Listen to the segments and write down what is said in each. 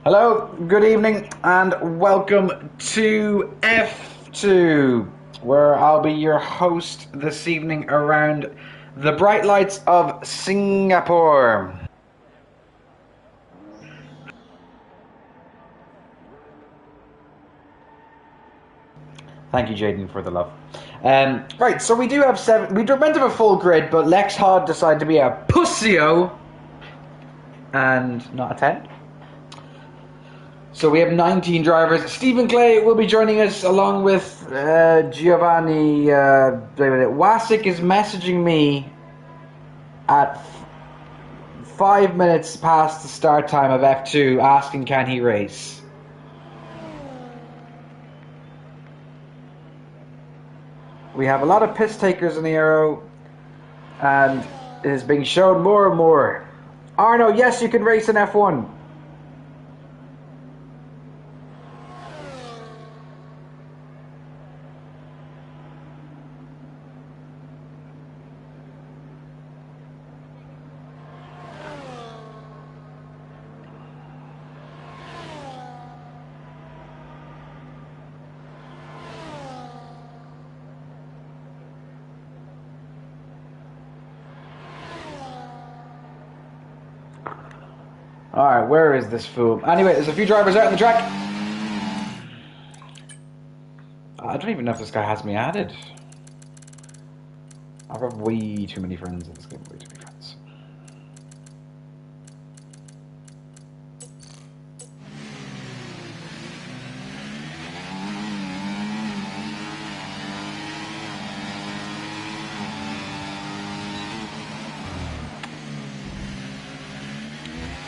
Hello, good evening, and welcome to F2, where I'll be your host this evening around the bright lights of Singapore. Thank you, Jaden, for the love. Right, so we do have seven. We meant to have a full grid, but Lex Hod decided to be a pussyo and not attend. So we have 19 drivers. Stephen Clay will be joining us along with Giovanni. Wasik is messaging me at 5 minutes past the start time of F2 asking can he race. We have a lot of piss takers in the Aero, and it is being shown more and more. Arno, yes, you can race in F1. Alright, where is this fool? Anyway, there's a few drivers out on the track. I don't even know if this guy has me added. I've got way too many friends in this game, way too many friends.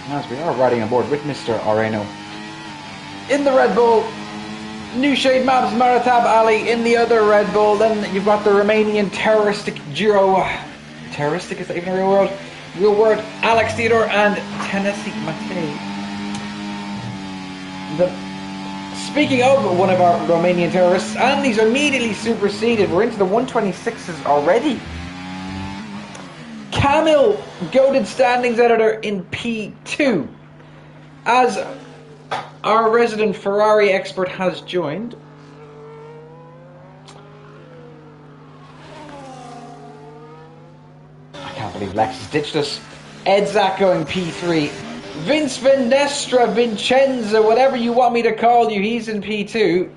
As we are riding on board with Mr. Areno in the Red Bull, New Shade Maps Maritab Ali in the other Red Bull. Then you've got the Romanian terroristic duo. Terroristic, is that even a real word? Real word. Alex Theodore and Tennessee Matei. Speaking of one of our Romanian terrorists, and these are immediately superseded. We're into the 126s already. Kamil, goated standings editor in P2, as our resident Ferrari expert has joined. I can't believe Lex has ditched us. Ed Zacco in P3. Vince Vinestra, Vincenza, whatever you want me to call you, he's in P2.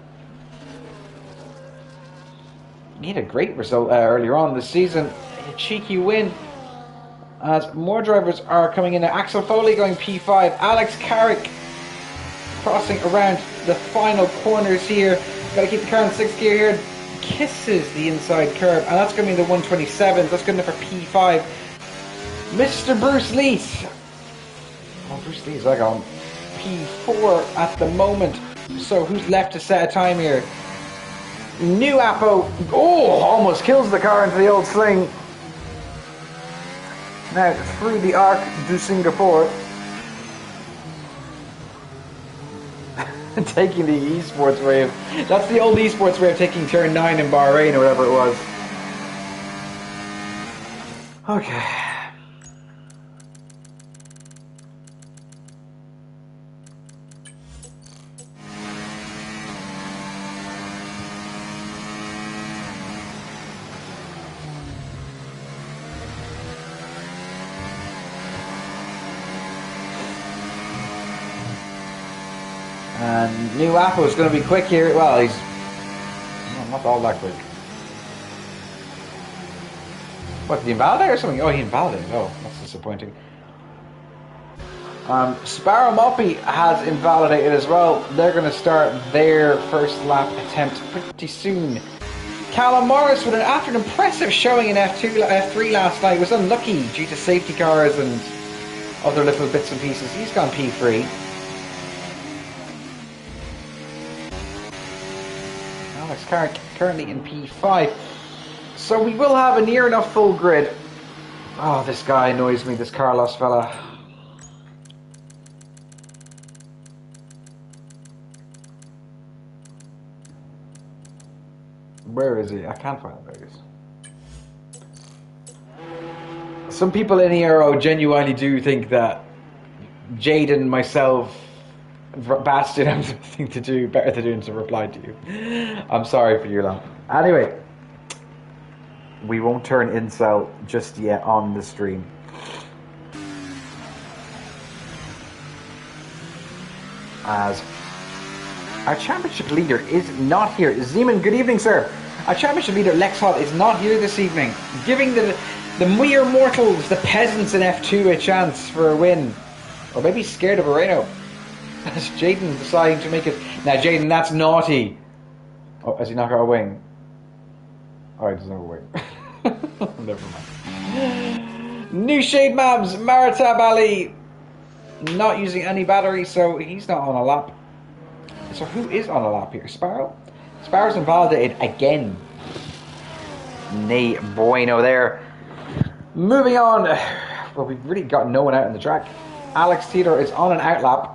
He had a great result earlier on this season. A cheeky win. As more drivers are coming in. Axel Foley going P5. Alex Carrick crossing around the final corners here. Got to keep the car in 6th gear here. Kisses the inside curve. And that's going to be the 127s. That's good enough for P5. Mr. Bruce Lees. Oh, Bruce Lees, like on P4 at the moment. So who's left to set a time here? New Apo. Oh, almost kills the car into the old sling. Now through the Arc du Singapore. Taking the esports wave. That's the old esports wave, taking turn 9 in Bahrain or whatever it was. Okay. And New Apple is going to be quick here. Well, he's not all that quick. What, did he invalidate or something? Oh, he invalidated. Oh, that's disappointing. Sparrow Moppy has invalidated as well. They're going to start their first lap attempt pretty soon. Callum Morris, with after an impressive showing in F3 last night, was unlucky due to safety cars and other little bits and pieces. He's gone P3. Alex Carrick currently in P5. So we will have a near enough full grid. Oh, this guy annoys me, this Carlos fella. Where is he? I can't find him. There he is. Some people in Ero genuinely do think that Jaden, myself, Bats didn't have something to do better than doing to reply to you. I'm sorry for your laugh. Anyway, we won't turn incel just yet on the stream. As our championship leader is not here. Zeman, good evening, sir. Our championship leader, Lex Hall, is not here this evening, giving the mere mortals, the peasants in F2, a chance for a win. Or maybe scared of a Reno. As Jaden deciding to make it. Now, Jaden, that's naughty. Oh, has he not got a wing? Oh, he doesn't have a wing. Never mind. New Shade Mabs, Maritab Ali. Not using any battery, so he's not on a lap. So who is on a lap here? Sparrow? Sparrow's invalidated again. Nay bueno there. Moving on. Well, we've really got no one out on the track. Alex Theodore is on an outlap,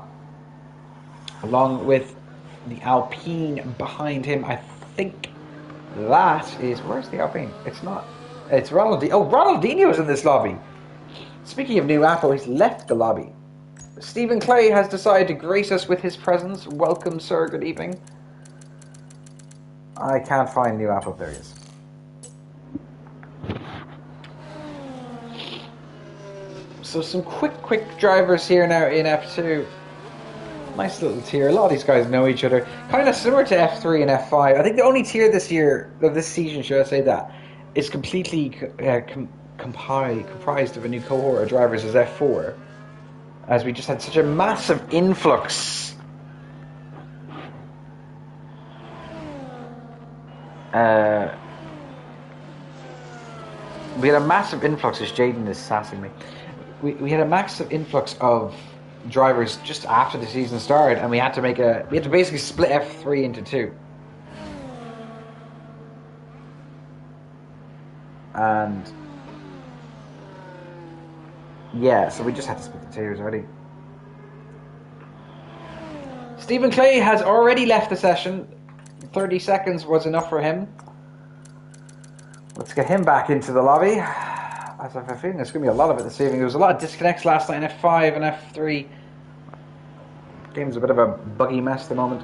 along with the Alpine behind him. I think that is... Where's the Alpine? It's not. It's Ronaldinho. Oh, Ronaldinho's in this lobby. Speaking of new Apple, he's left the lobby. Stephen Clay has decided to grace us with his presence. Welcome, sir. Good evening. I can't find new Apple. There he is. So some quick drivers here now in F2. Nice little tier. A lot of these guys know each other. Kind of similar to F3 and F5. I think the only tier this year, of this season, should I say that, is completely comprised of a new cohort of drivers is F4. As we just had such a massive influx. We had a massive influx, as Jaden is sassing me. We had a massive influx of drivers just after the season started, and we had to basically split F3 into two. And yeah, so we just had to split the tiers already. Stephen Clay has already left the session. 30 seconds was enough for him. Let's get him back into the lobby. As I have a feeling there's going to be a lot of it this evening. There was a lot of disconnects last night in F5 and F3. Game's a bit of a buggy mess at the moment.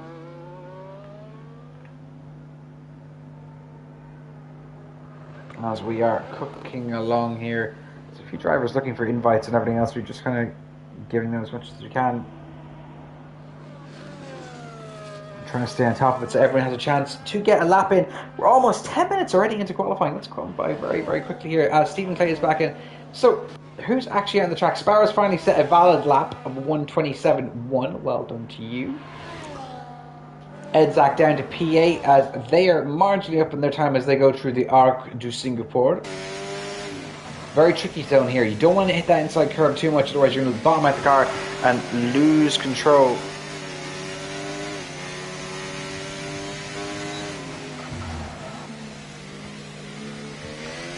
As we are cooking along here. There's a few drivers looking for invites and everything else. We're just kind of giving them as much as we can. Trying to stay on top of it so everyone has a chance to get a lap in. We're almost 10 minutes already into qualifying. Let's go by very quickly here. Stephen Clay is back in. So, who's actually on the track? Sparrow's finally set a valid lap of 1:27.1. Well done to you. Edzak down to P8 as they are marginally up in their time as they go through the Arc du Singapore. Very tricky zone here. You don't want to hit that inside curb too much, otherwise you're going to bottom out the car and lose control.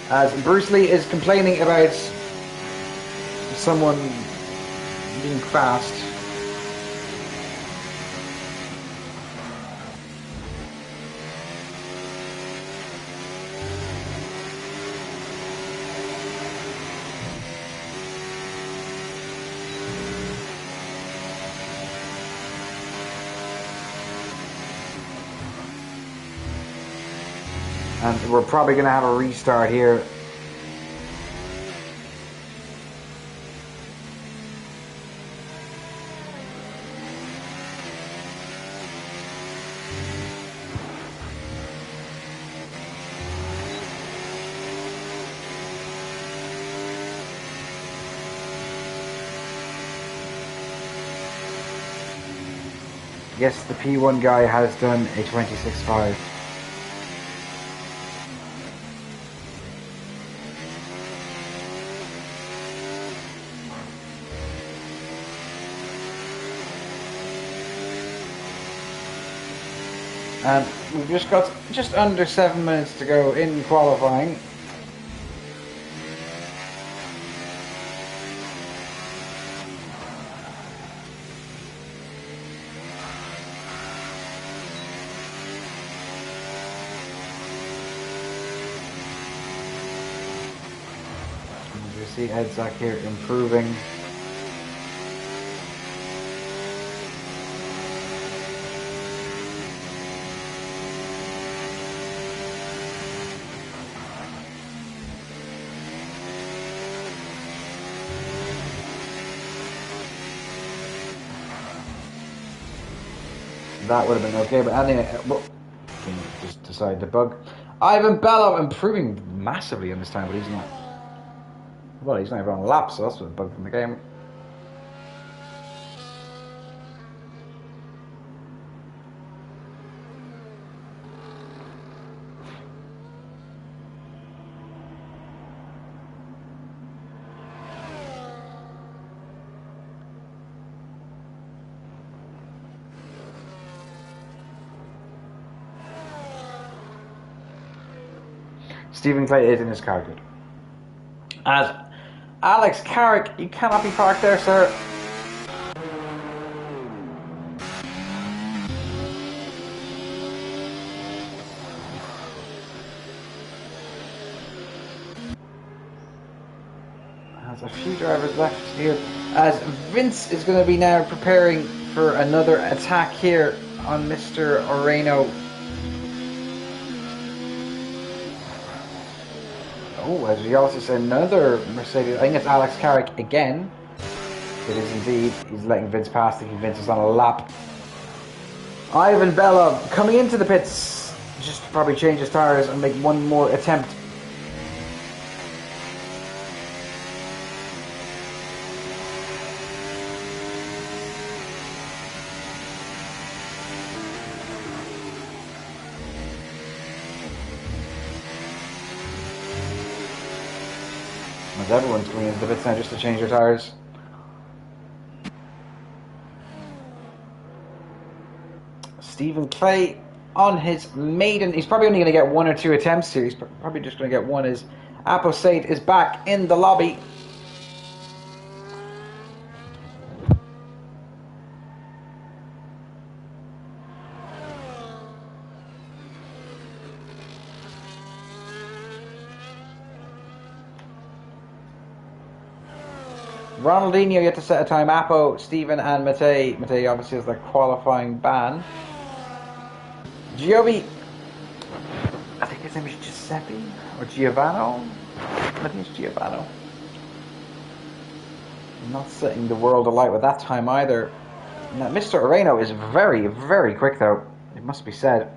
As Bruce Lee is complaining about someone being fast. And we're probably going to have a restart here. Yes, the P1 guy has done a 26.5. And we've just got just under 7 minutes to go in qualifying. You see Edzak here improving. That would have been okay, but anyway, just decided to bug. Ivan Bello improving massively in this time, but he's not. Well, he's not even on a lap, so that's what bugged from the game. Stephen Clay is in his car good. As Alex Carrick, you cannot be parked there, sir. There's a few drivers left here. As Vince is going to be now preparing for another attack here on Mr. Oreno. Oh, as we also said, another Mercedes. I think it's Alex Carrick again. It is indeed. He's letting Vince pass. Thinking Vince is on a lap. Ivan Bella coming into the pits. Just to probably change his tires and make one more attempt. As everyone's coming into the pits now just to change their tires. Stephen Clay on his maiden. He's probably only going to get one or two attempts here. He's probably just going to get one. As Apostate is back in the lobby. Ronaldinho yet to set a time. Apo, Stephen and Matei. Matei obviously has the qualifying ban. Giovi, I think his name is Giuseppe or Giovanno. I think it's Giovanno. Not setting the world alight with that time either. Now, Mr. Oreno is very, very quick though. It must be said.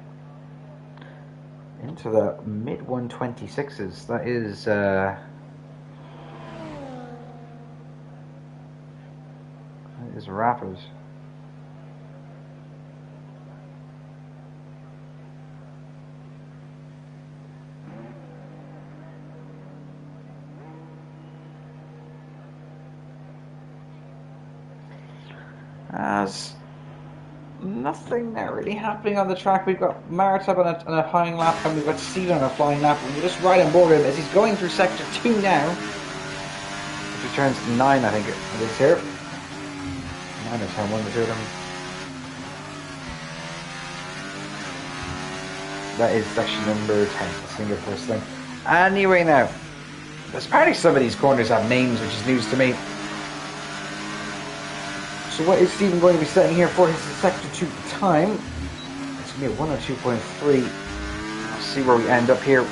Into the mid 126s. That is rapid. As nothing now really happening on the track. We've got Maritab on a flying lap, and we've got Steven on a flying lap. And we're just right on board him as he's going through sector 2 now, which turns 9, I think it is here. 9 or 10, one or two of them. That is section number 10, Singapore Sling. Anyway, now, there's apparently some of these corners have names, which is news to me. So what is Stephen going to be setting here for his sector 2 time? It's going to be a 102.3. Let's see where we end up here.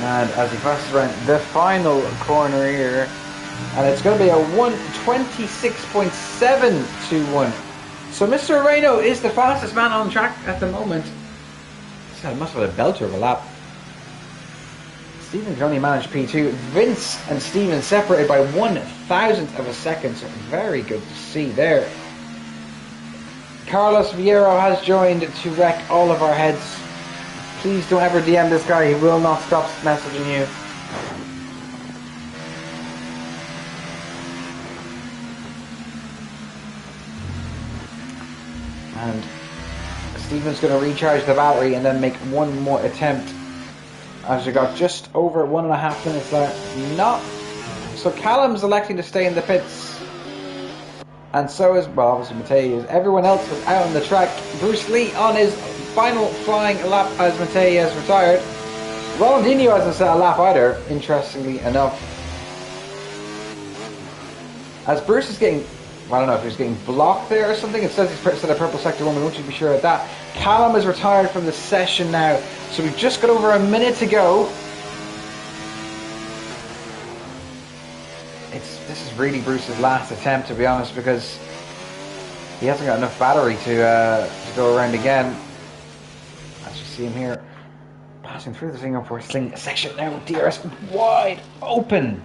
And as he passes around the final corner here, and it's going to be a 126.721. So Mr. Oreno is the fastest man on track at the moment. So it must have been a belter of a lap. Stephen can only manage P2. Vince and Stephen separated by 1,000th of a second. So very good to see there. Carlos Vieiro has joined to wreck all of our heads. Please don't ever DM this guy. He will not stop messaging you. And Stephen's going to recharge the battery and then make one more attempt. As we got just over 1.5 minutes there. So Callum's electing to stay in the pits. And so is, well, obviously Matei is. Everyone else is out on the track. Bruce Lee on his final flying lap as Matei has retired. Ronaldinho hasn't set a lap either, interestingly enough. As Bruce is getting I don't know if he was getting blocked there or something. It says he's set a purple sector 1, we won't be sure of that. Callum is retired from the session now, so we've just got over a minute to go. This is really Bruce's last attempt, to be honest, because he hasn't got enough battery to go around again. As you see him here, passing through the Singapore section now with DRS wide open.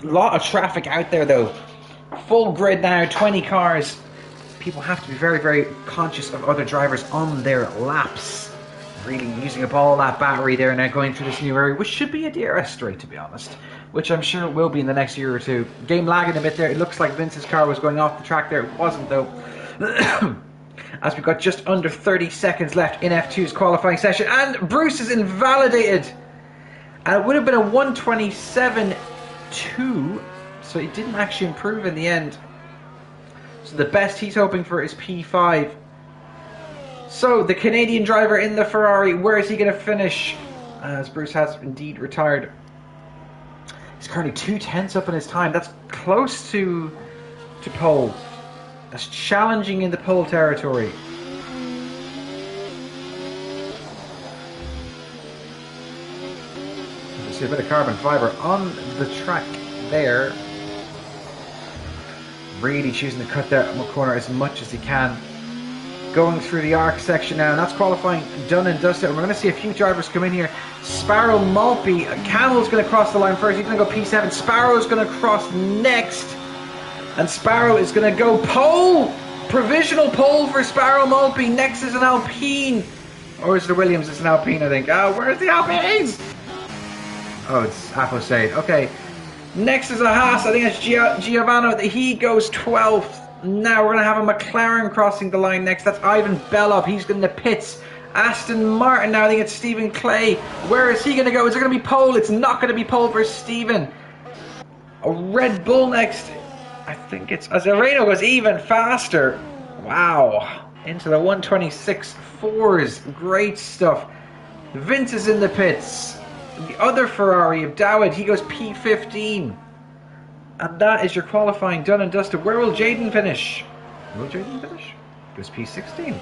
A lot of traffic out there though. Full grid now, 20 cars. People have to be very, very conscious of other drivers on their laps. Really using up all that battery there now, going through this new area, which should be a DRS straight, to be honest. Which I'm sure it will be in the next year or two. Game lagging a bit there. It looks like Vince's car was going off the track there. It wasn't though. As we've got just under 30 seconds left in F2's qualifying session. And Bruce is invalidated. And it would have been a 1:27.2. So it didn't actually improve in the end. So the best he's hoping for is P5. So the Canadian driver in the Ferrari, where is he going to finish? As Bruce has indeed retired. He's currently 2/10 up in his time. That's close to pole. That's challenging in the pole territory. You see a bit of carbon fiber on the track there. Really choosing to cut that corner as much as he can. Going through the arc section now, and that's qualifying done and dusted. And we're going to see a few drivers come in here. Sparrow Maltby, Camel's going to cross the line first. He's going to go P7. Sparrow's going to cross next. And Sparrow is going to go pole. Provisional pole for Sparrow Maltby. Next is an Alpine. Or is it a Williams? It's an Alpine, I think. Oh, where's the Alpines? Oh, it's Apostate. Okay. Next is a Haas. I think it's Giovanni. He goes 12th. Now we're going to have a McLaren crossing the line next. That's Ivan Belov. He's going to pits. Aston Martin now. I think it's Stephen Clay. Where is he going to go? Is it going to be pole? It's not going to be pole for Stephen. A Red Bull next. I think it's Azareno goes even faster. Wow. Into the 1:26.4s. Great stuff. Vince is in the pits. The other Ferrari of Dowd, he goes P15. And that is your qualifying done and dusted. Where will Jaden finish? Will Jaden finish? He goes P16.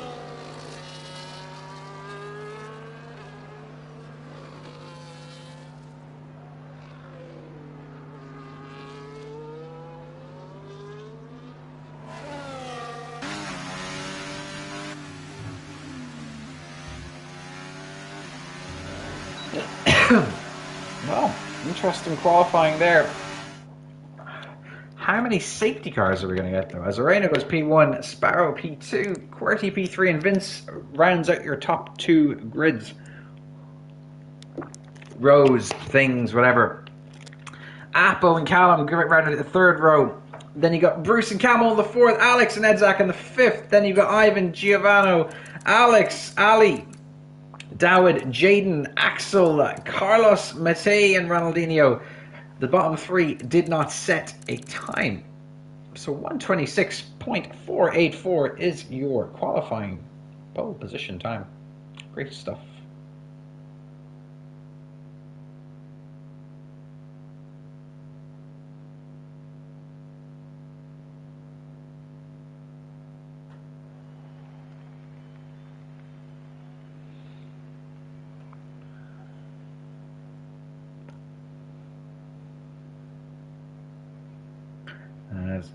Well, interesting qualifying there. How many safety cars are we going to get though? As Arena goes P1, Sparrow P2, QWERTY P3, and Vince rounds out your top two grids. Rows, things, whatever. Apo and Callum rounded at the third row. Then you got Bruce and Camel in the fourth, Alex and Edzak in the fifth. Then you've got Ivan, Giovanni, Alex, Ali, Dawid, Jaden, Axel, Carlos, Matei, and Ronaldinho. The bottom three did not set a time. So 1:26.484 is your qualifying pole position time. Great stuff. As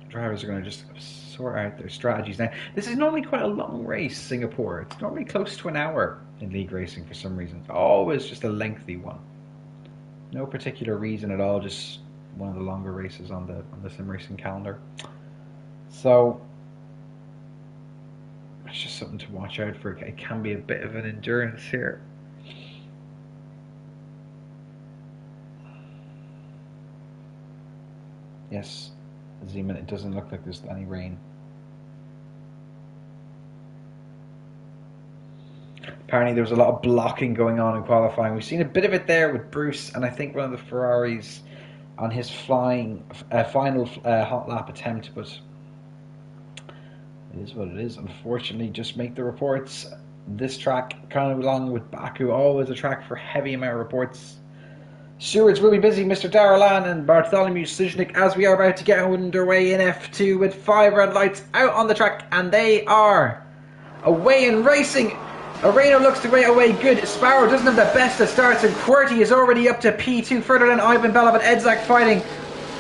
drivers are going to just sort out their strategies now. This is normally quite a long race, Singapore. It's normally close to an hour in league racing for some reason. It's always just a lengthy one. No particular reason at all, just one of the longer races on the sim racing calendar. So it's just something to watch out for. It can be a bit of an endurance here. Yes, Zeman, it doesn't look like there's any rain. Apparently there was a lot of blocking going on in qualifying. We've seen a bit of it there with Bruce, and I think one of the Ferraris on his final hot lap attempt, but it is what it is. Unfortunately, just make the reports. This track, kind of along with Baku, always a track for heavy amount of reports. Stewards will be busy, Mr. Daralan and Bartholomew Sijnik, as we are about to get underway in F2 with 5 red lights out on the track, and they are away and racing. Areno looks to get away good. Sparrow doesn't have the best of starts, and QWERTY is already up to P2, further than Ivan Belov and Edzak fighting.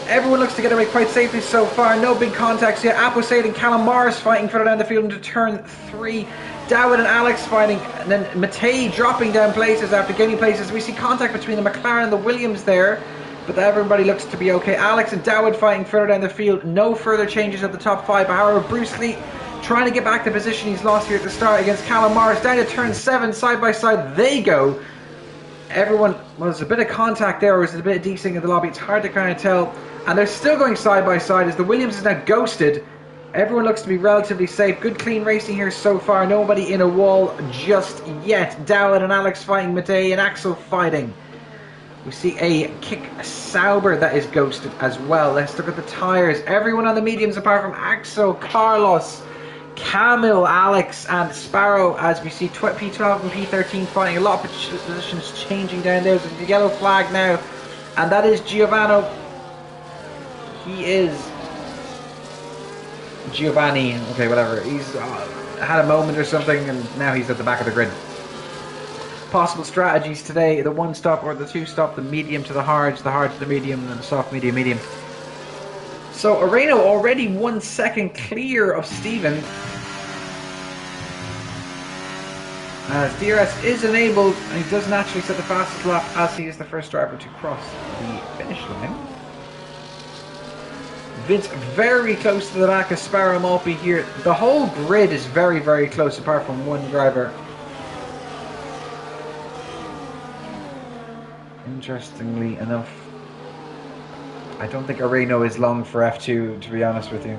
Everyone looks to get away quite safely so far. No big contacts yet. Aposade and Callum Morris fighting further down the field into turn 3. Dawid and Alex fighting, and then Matej dropping down places after gaining places. We see contact between the McLaren and the Williams there, but everybody looks to be okay. Alex and Dawid fighting further down the field. No further changes at the top 5. However, Bruce Lee trying to get back the position he's lost here at the start against Callum Morris. Down to turn 7, side by side they go. Everyone, well, there's a bit of contact there, or is it a bit of desync in the lobby? It's hard to kind of tell. And they're still going side by side as the Williams is now ghosted. Everyone looks to be relatively safe. Good clean racing here so far. Nobody in a wall just yet. Dawid and Alex fighting. Matej and Axel fighting. We see a Kick Sauber that is ghosted as well. Let's look at the tyres. Everyone on the mediums apart from Axel, Carlos, Camille, Alex and Sparrow, as we see P12 and P13 fighting. A lot of positions changing down there. There's a yellow flag now, and that is Giovanni. He is Giovanni, okay, whatever. He's had a moment or something, and now he's at the back of the grid. Possible strategies today: the 1 stop or the 2 stop, the medium to the hard to the medium, and the soft medium. So Areno already 1 second clear of Steven. As DRS is enabled, and he does naturally set the fastest lap as he is the first driver to cross the finish line. Vince very close to the back of Sparrow Maltby here. The whole grid is very, very close apart from one driver. Interestingly enough, I don't think Areno is long for F2, to be honest with you.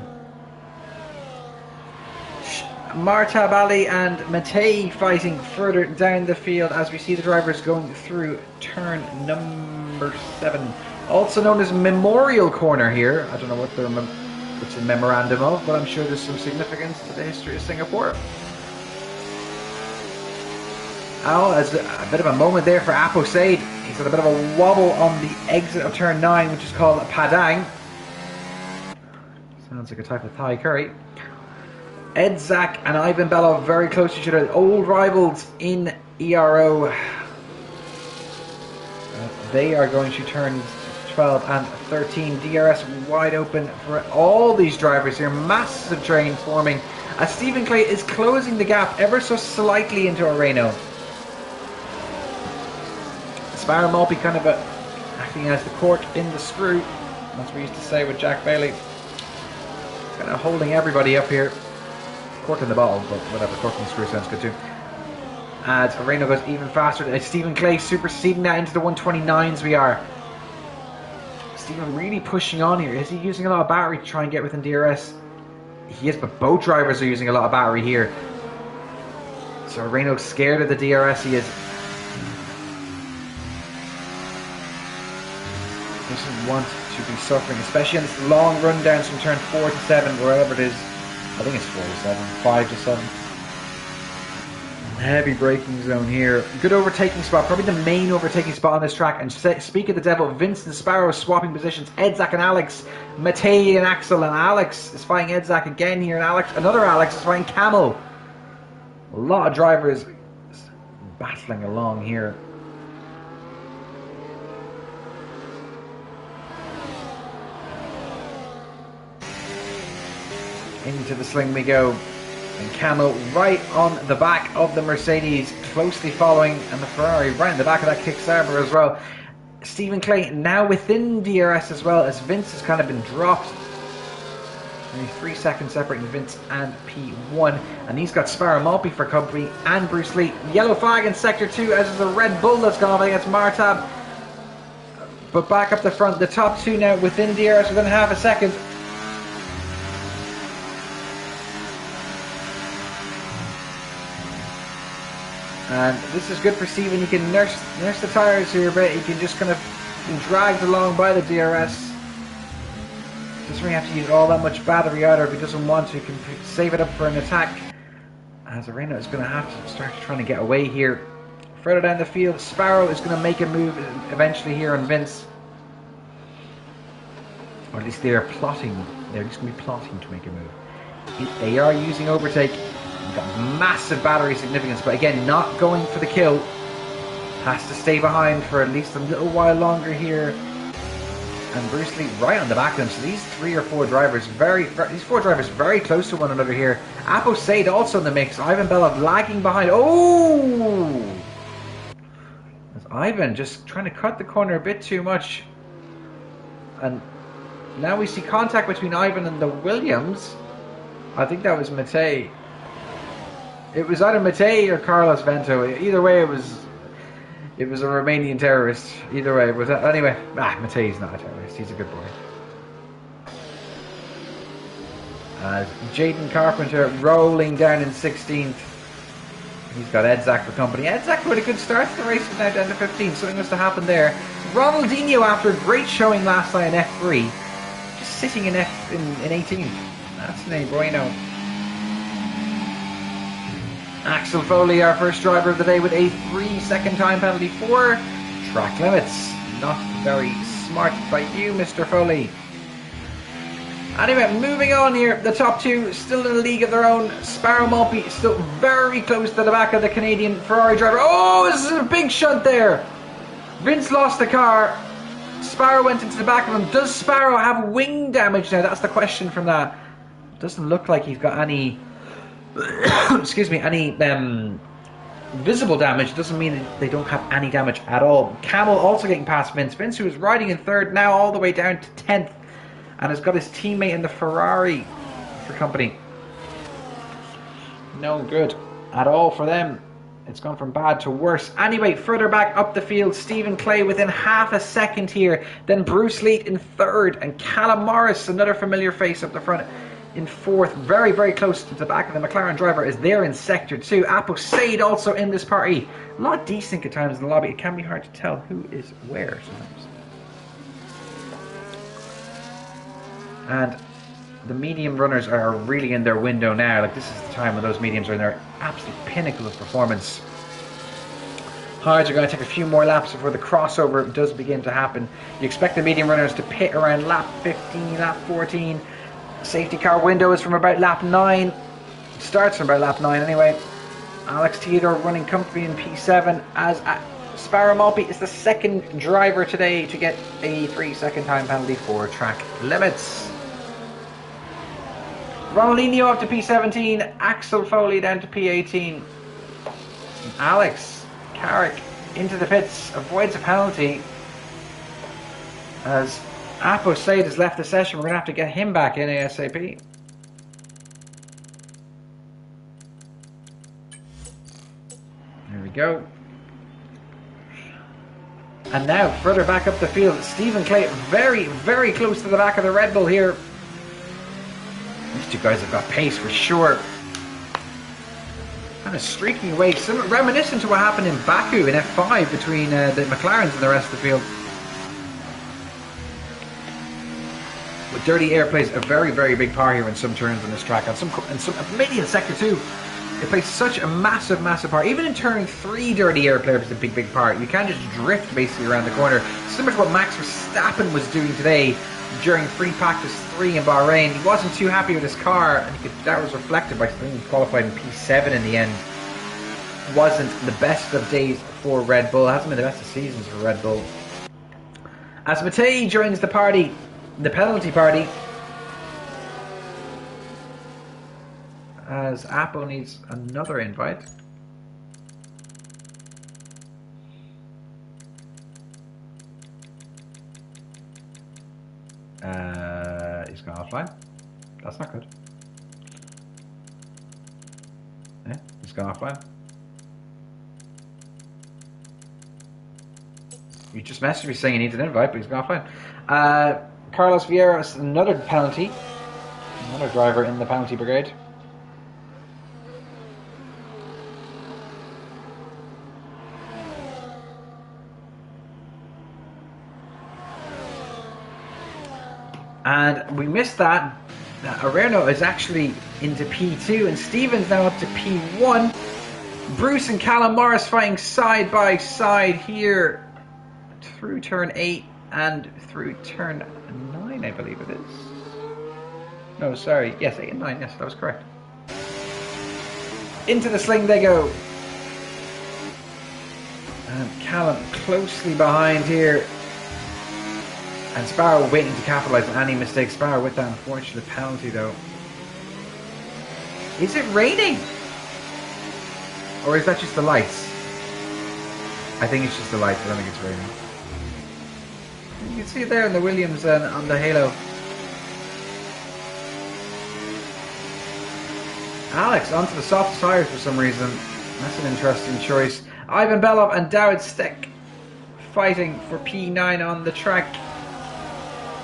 Martab Ali and Matej fighting further down the field as we see the drivers going through turn number 7. Also known as Memorial Corner here. I don't know what it's a memorandum of, but I'm sure there's some significance to the history of Singapore. Oh, there's a bit of a moment there for Aposade. He's got a bit of a wobble on the exit of turn 9, which is called a Padang. Sounds like a type of Thai curry. Edzak and Ivan Belov very close to each other. Old rivals in Ero. They are going to turn 12 and 13. DRS wide open for all these drivers here. Massive train forming as Stephen Clay is closing the gap ever so slightly into Areno. Sparrow Maltby kind of acting as the cork in the screw. That's what we used to say with Jack Bailey. Kind of holding everybody up here. Cork in the bottle, but whatever, cork in the screw sounds good too. As Areno goes even faster. Stephen Clay superseding that into the 129s we are. Stephen really pushing on here. Is he using a lot of battery to try and get within DRS? He is, but both drivers are using a lot of battery here. So Areno's scared of the DRS he is. Doesn't want to be suffering, especially on this long run down from turn 4 to 7, wherever it is. I think it's 4 to 7, 5 to 7. Heavy braking zone here. Good overtaking spot, probably the main overtaking spot on this track. And speak of the devil, Vince and Sparrow swapping positions. Edzak and Alex, Matej and Axel, and Alex is fighting Edzak again here, and another Alex is fighting Camel. A lot of drivers battling along here. Into the sling we go, and Camel right on the back of the Mercedes, closely following, and the Ferrari right in the back of that Kick Sauber as well. Stephen Clay now within DRS as well, as Vince has kind of been dropped. Only 3 seconds separating Vince and P1, and he's got Sparrow Maltby for company and Bruce Lee. Yellow flag in sector 2 as is a Red Bull that's gone off against Martab. But back up the front, the top 2 now within DRS within half a second. And this is good for Steven. He can nurse the tyres here a bit. He can just kind of be dragged along by the DRS. Doesn't really have to use all that much battery either if he doesn't want to. He can save it up for an attack. As Areno is going to have to start trying to get away here further down the field. Sparrow is going to make a move eventually here on Vince. Or at least they are plotting. They're just going to be plotting to make a move. They are using overtake. They've got massive battery significance, but again, not going for the kill. Has to stay behind for at least a little while longer here. And Bruce Lee right on the back of them. So these 3 or 4 drivers, these 4 drivers very close to one another here. Apo Said also in the mix. Ivan Belov lagging behind. Oh! That's Ivan just trying to cut the corner a bit too much. And now we see contact between Ivan and the Williams. I think that was Matei. It was either Matei or Carlos Vento. Either way, it was a Romanian terrorist. Either way, but anyway, Matei's not a terrorist. He's a good boy. Jaden Carpenter rolling down in 16th. He's got Edzak for company. Edzak with a good start to the race is now down to 15. Something must have happened there. Ronaldinho, after a great showing last night in F3, just sitting in 18. That's no bueno. Axel Foley, our first driver of the day, with a 3-second time penalty for track limits. Not very smart by you, Mr. Foley. Anyway, moving on here. The top 2 still in a league of their own. Sparrow Maltby still very close to the back of the Canadian Ferrari driver. Oh, this is a big shunt there. Vince lost the car. Sparrow went into the back of him. Does Sparrow have wing damage now? That's the question from that. Doesn't look like he's got any... excuse me, any visible damage. Doesn't mean that they don't have any damage at all. Camel also getting past Vince. Vince, who is riding in 3rd, now all the way down to 10th, and has got his teammate in the Ferrari for company. No good at all for them. It's gone from bad to worse. Anyway, further back up the field, Stephen Clay within half a second here. Then Bruce Leet in 3rd, and Callum Morris, another familiar face up the front, in 4th. Very, very close to the back of the McLaren driver is there in Sector 2. Apo Said also in this party. A lot of desync at times in the lobby. It can be hard to tell who is where sometimes. And the medium runners are really in their window now. Like, this is the time when those mediums are in their absolute pinnacle of performance. Hards are going to take a few more laps before the crossover does begin to happen. You expect the medium runners to pit around lap 15, lap 14. Safety car window is from about lap 9. It starts from about lap 9 anyway. Alex Theodore running comfortably in P7 as Sparrow Maltby is the 2nd driver today to get a 3-second time penalty for track limits. Ronaldinho up to P17, Axel Foley down to P18. Alex Carrick into the pits, avoids a penalty as Apo Said has left the session. We're going to have to get him back in ASAP. There we go. And now, further back up the field, Stephen Clay very, very close to the back of the Red Bull here. These 2 guys have got pace for sure. Kind of streaking away, reminiscent to what happened in Baku in F5 between the McLarens and the rest of the field. But Dirty Air plays a very, very big part here in some turns on this track, and maybe in Sector 2. It plays such a massive, massive part. Even in turn 3, Dirty Air plays a big, big part. You can't just drift basically around the corner. Similar to what Max Verstappen was doing today during free practice 3 in Bahrain. He wasn't too happy with his car, and that was reflected by being qualified in P7 in the end. Wasn't the best of days for Red Bull. It hasn't been the best of seasons for Red Bull. As Matei joins the party, the penalty party, as Apple needs another invite. He's gone offline. That's not good. Yeah, he's gone offline. He just messaged me saying he needs an invite, but he's gone offline. Carlos Vieira, another penalty. Another driver in the penalty brigade. And we missed that. Areno is actually into P2, and Stevens now up to P1. Bruce and Callum Morris fighting side by side here through turn 8 and through turn 9, I believe it is. No, sorry. Yes, 8 and 9. Yes, that was correct. Into the sling they go. And Callum closely behind here. And Sparrow waiting to capitalise on any mistake. Sparrow with that unfortunate penalty though. Is it raining? Or is that just the lights? I think it's just the lights. I don't think it's raining. You can see it there in the Williams and on the halo. Alex onto the soft tyres for some reason. That's an interesting choice. Ivan Belov and Dawid Stek fighting for P9 on the track.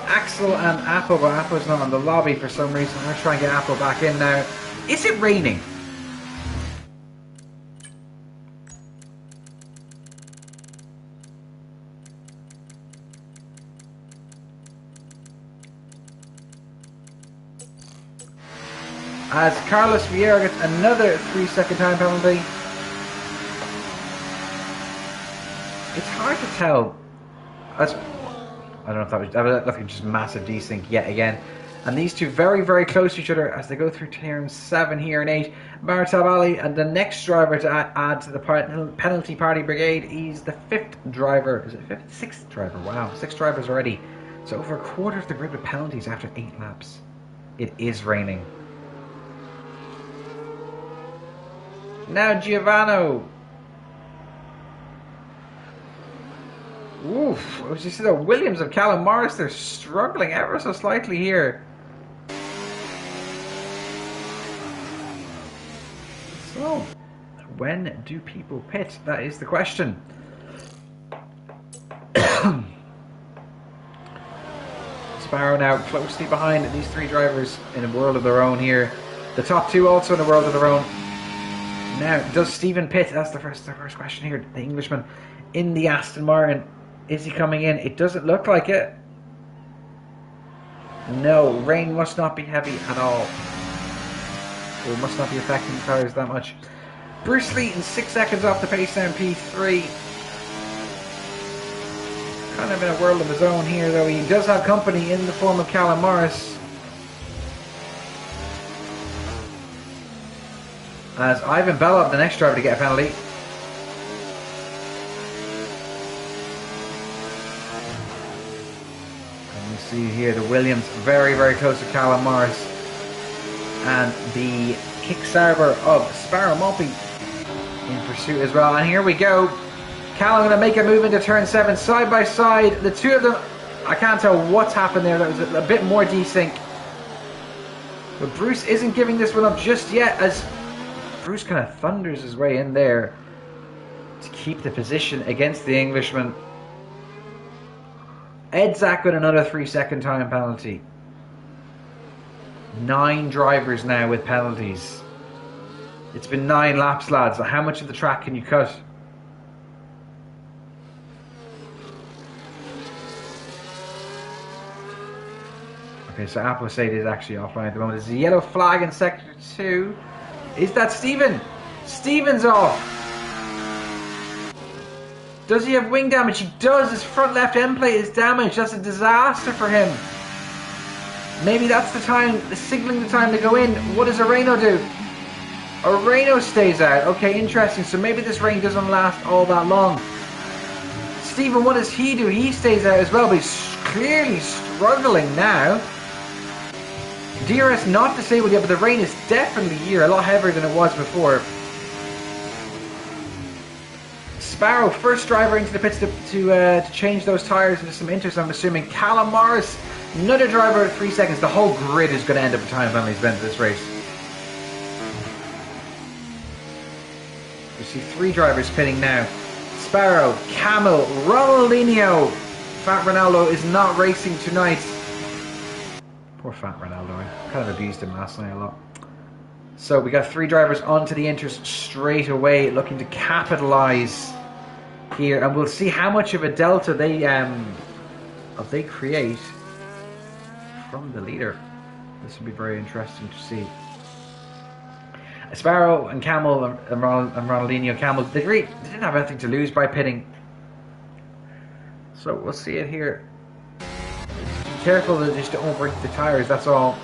Axel and Apple, but Apple's not on the lobby for some reason. I'm going to try and get Apple back in now. Is it raining? As Carlos Vieira gets another 3-second time penalty. It's hard to tell. I don't know if that was like just massive desync yet again. And these two very, very close to each other as they go through turn 7 here and 8. Maritab Ali and the next driver to add to the penalty party brigade. He's the 5th driver. Is it 5th? 6th driver. Wow, 6 drivers already. So over a quarter of the grid with penalties after 8 laps. It is raining. Now Giovanni. Oof. As you see the Williams of Callum Morris, they're struggling ever so slightly here. So, when do people pit? That is the question. Sparrow now closely behind these 3 drivers in a world of their own here. The top 2 also in a world of their own. Now, does Stephen pit? That's the first question here. The Englishman in the Aston Martin. Is he coming in? It doesn't look like it. No, rain must not be heavy at all. It must not be affecting the tyres that much. Bruce Lee in 6 seconds off the pace down P3. Kind of in a world of his own here though. He does have company in the form of Callum Morris. As Ivan Belov, the next driver to get a penalty. And you see here the Williams very, very close to Callum Morris. And the Kicksarber of Sparrow Moppy in pursuit as well. And here we go. Callum going to make a move into turn 7 side by side. The two of them, I can't tell what's happened there. That was a bit more desync. But Bruce isn't giving this one up just yet as Bruce kind of thunders his way in there to keep the position against the Englishman. Ed Zak with another 3-second time penalty. 9 drivers now with penalties. It's been 9 laps, lads. How much of the track can you cut? Okay, so Appleseed is actually offline at the moment. There's a yellow flag in sector 2. Is that Steven? Steven's off. Does he have wing damage? He does. His front left end plate is damaged. That's a disaster for him. Maybe that's the time, signaling the time to go in. What does Areno do? Areno stays out. Okay, interesting. So maybe this rain doesn't last all that long. Steven, what does he do? He stays out as well, but he's clearly struggling now. DRS not disabled yet, but the rain is definitely here, a lot heavier than it was before. Sparrow, first driver into the pits to change those tyres into some inters, I'm assuming. Callum Morris, another driver at 3 seconds. The whole grid is going to end up with time penalties at the end of this race. We see 3 drivers pitting now. Sparrow, Camel, Ronaldinho. Fat Ronaldo is not racing tonight. Poor Fat Ronaldo. I kind of abused him last night a lot. So we got 3 drivers onto the inters straight away, looking to capitalise here, and we'll see how much of a delta they create from the leader. This will be very interesting to see. Sparrow and Camel and Ronaldinho Camel, they didn't have anything to lose by pitting. So we'll see it here. Be careful that just don't break the tyres, that's all.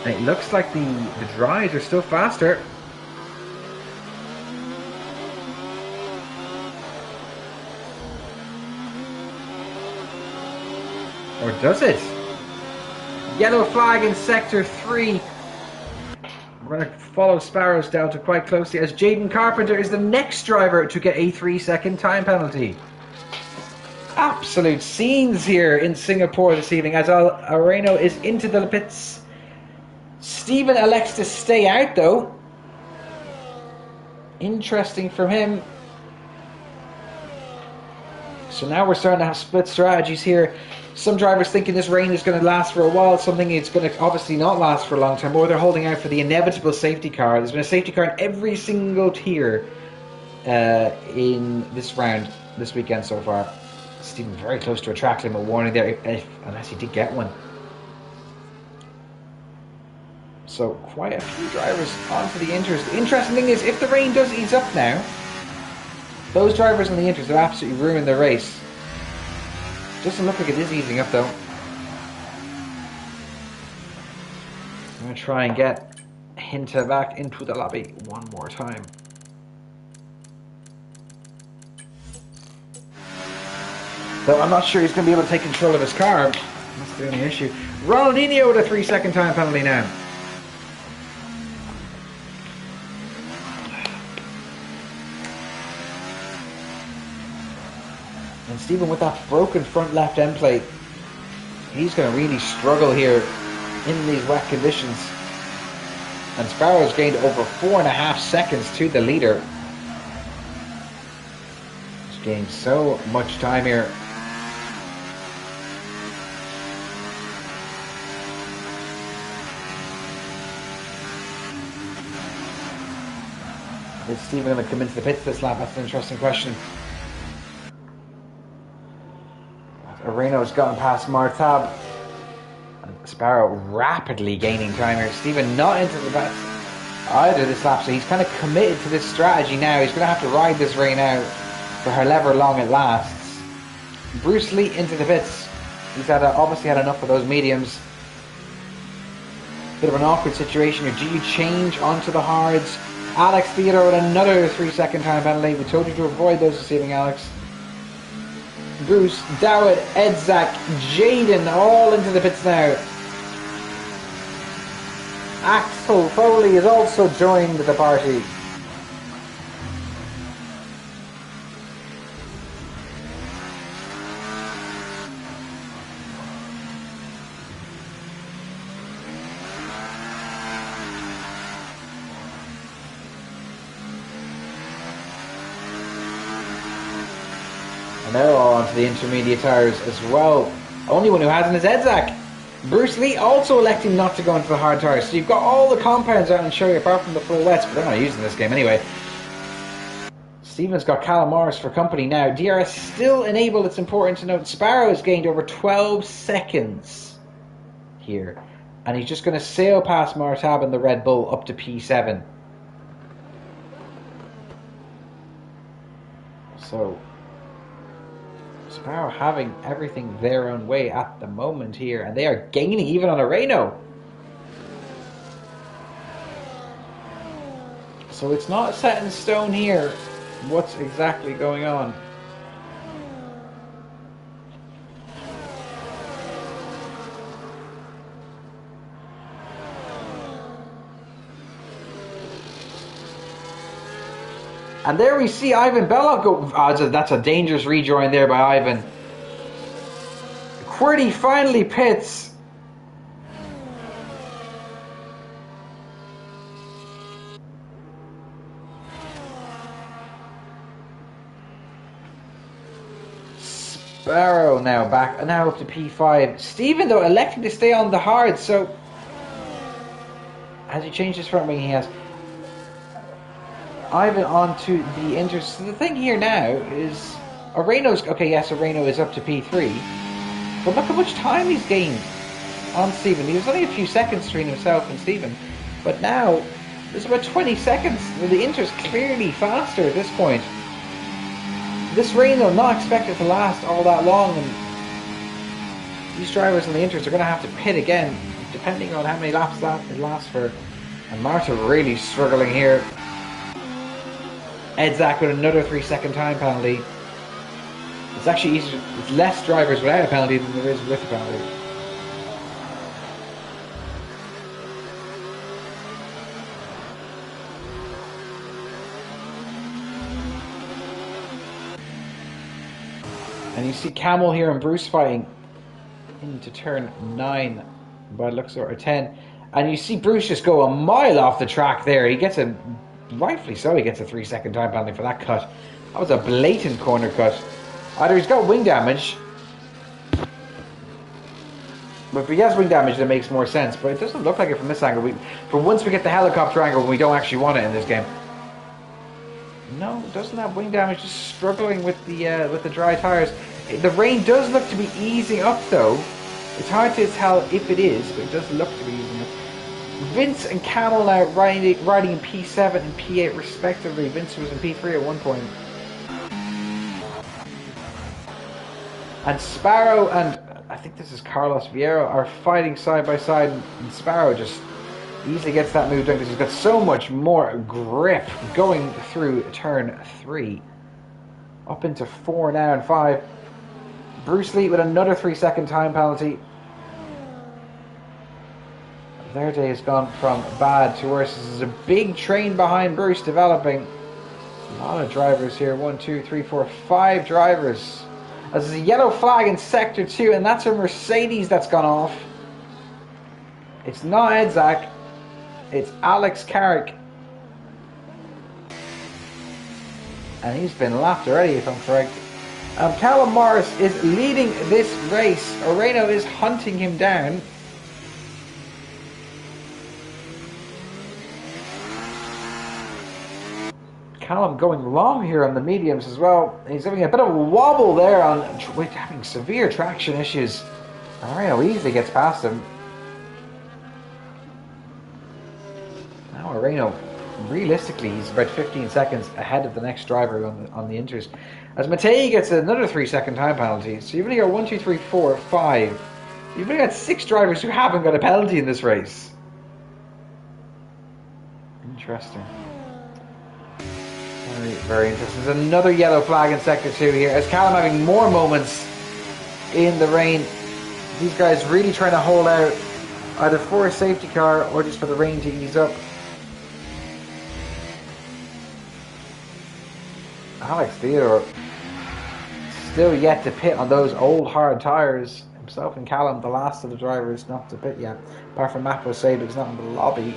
And it looks like the dries are still faster. Or does it? Yellow flag in sector 3. We're going to follow Sparrow's Delta quite closely as Jaden Carpenter is the next driver to get a 3-second time penalty. Absolute scenes here in Singapore this evening as Areno is into the pits. Stephen elects to stay out though. Interesting from him. So now we're starting to have split strategies here. Some drivers thinking this rain is going to last for a while, something it's going to obviously not last for a long time, or they're holding out for the inevitable safety car. There's been a safety car in every single tier in this round, this weekend so far. Stephen very close to a track limit warning there, unless he did get one. So quite a few drivers onto the inters. The interesting thing is, if the rain does ease up now, those drivers on the inters have absolutely ruined their race. Doesn't look like it is easing up though. I'm going to try and get Hinta back into the lobby one more time. Though I'm not sure he's going to be able to take control of his car. That's the only issue. Ronaldinho with a 3-second time penalty now. And Stephen with that broken front left end plate, he's going to really struggle here in these wet conditions. And Sparrow's gained over 4.5 seconds to the leader. He's gained so much time here. Is Stephen going to come into the pits this lap? That's an interesting question. Areno's gotten past Martab. And Sparrow rapidly gaining time here. Stephen not into the pits either this lap, so he's kind of committed to this strategy now. He's going to have to ride this rain out for however long it lasts. Bruce Lee into the pits. He's obviously had enough of those mediums. Bit of an awkward situation here. Do you change onto the hards? Alex Theodore with another 3-second time penalty. We told you to avoid those this evening, Alex. Bruce, Dowd, Edzak, Jaden all into the pits now. Axel Foley has also joined the party. And they're all onto the intermediate tyres as well. Only one who hasn't is Edzak. Bruce Lee also electing not to go into the hard tyres. So you've got all the compounds out and show you apart from the full wets, but they're not using this game anyway. Stephen's got Callum Morris for company now. DRS still enabled, it's important to note. Sparrow has gained over 12 seconds here. And he's just going to sail past Martab and the Red Bull up to P7. So Sparrow having everything their own way at the moment here, and they are gaining even on Areno. So it's not set in stone here what's exactly going on. And there we see Ivan Belloc go. Oh, that's a dangerous rejoin there by Ivan. Quirty finally pits. Sparrow now back, now up to P5. Stephen though electing to stay on the hard, so has he changed his front wing? He has. Ivan onto the inter. So the thing here now is Areno's okay. Yes, Areno is up to P3, but look how much time he's gained. on Stephen. He was only a few seconds between himself and Stephen, but now there's about 20 seconds. The Inter's clearly faster at this point. This rain, though, not expected to last all that long, and these drivers on the Inters are going to have to pit again, depending on how many laps it lasts for. And Marta really struggling here. Edzak with another 3-second time penalty. It's actually easier, it's less drivers without a penalty than there is with a penalty. And you see Camel here and Bruce fighting into turn 9 by the looks of it, or 10. And you see Bruce just go a mile off the track there. He gets rightfully so, he gets a 3-second time penalty for that cut. That was a blatant corner cut. Either he's got wing damage, but if he has wing damage, that makes more sense. But it doesn't look like it from this angle. For once we get the helicopter angle, we don't actually want it in this game. No, doesn't have wing damage, just struggling with the dry tires. The rain does look to be easing up though. It's hard to tell if it is, but it does look to be easing up. Vince and Camel now riding in P7 and P8 respectively. Vince was in P3 at one point. And Sparrow and I think this is Carlos Vieira are fighting side by side, and Sparrow just easily gets that move done because he's got so much more grip going through turn 3. Up into 4 now and 5. Bruce Lee with another 3-second time penalty. Their day has gone from bad to worse. This is a big train behind Bruce developing. A lot of drivers here. 1, 2, 3, 4, 5 drivers. As there's a yellow flag in Sector 2, and that's a Mercedes that's gone off. It's not Edzak. It's Alex Carrick. And he's been lapped already, if I'm correct. Callum Morris is leading this race. Oreno is hunting him down. Callum going long here on the mediums as well. He's having a bit of a wobble there with having severe traction issues. Oreno easily gets past him. Now Oreno, realistically, he's about 15 seconds ahead of the next driver on the Inters. As Mattei gets another 3-second time penalty. So you've only got 1, 2, 3, 4, 5. You've only got 6 drivers who haven't got a penalty in this race. Interesting. Very, very interesting. There's another yellow flag in Sector 2 here. As Callum having more moments in the rain. These guys really trying to hold out either for a safety car or just for the rain to ease up. Alex Theodore still yet to pit on those old hard tyres. Himself and Callum, the last of the drivers not to pit yet. Apart from Mapo Sabig's not in the lobby.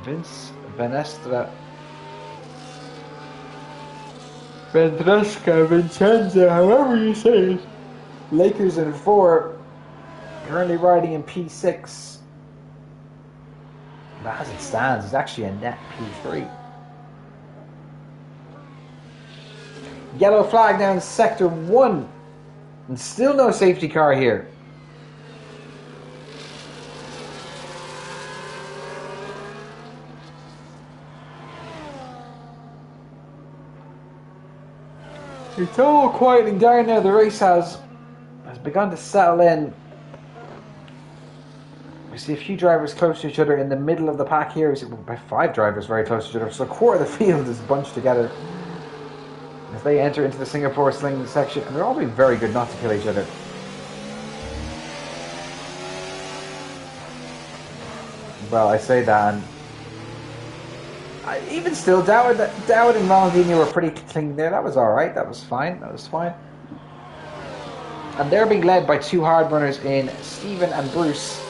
Vince Venestra. Vendresca, Vincenza, however you say it. Lakers in 4. Currently riding in P6. But as it stands, it's actually a net P3. Yellow flag down Sector 1. And still no safety car here. It's all quieting down now. The race has begun to settle in. We see a few drivers close to each other in the middle of the pack here. We see about 5 drivers very close to each other. So a quarter of the field is bunched together as they enter into the Singapore sling section. And they're all being very good not to kill each other. Well, I say that, and even still, Dowd and Ronaldinho were pretty clean there. That was alright. That was fine. That was fine. And they're being led by 2 hard runners in Stephen and Bruce.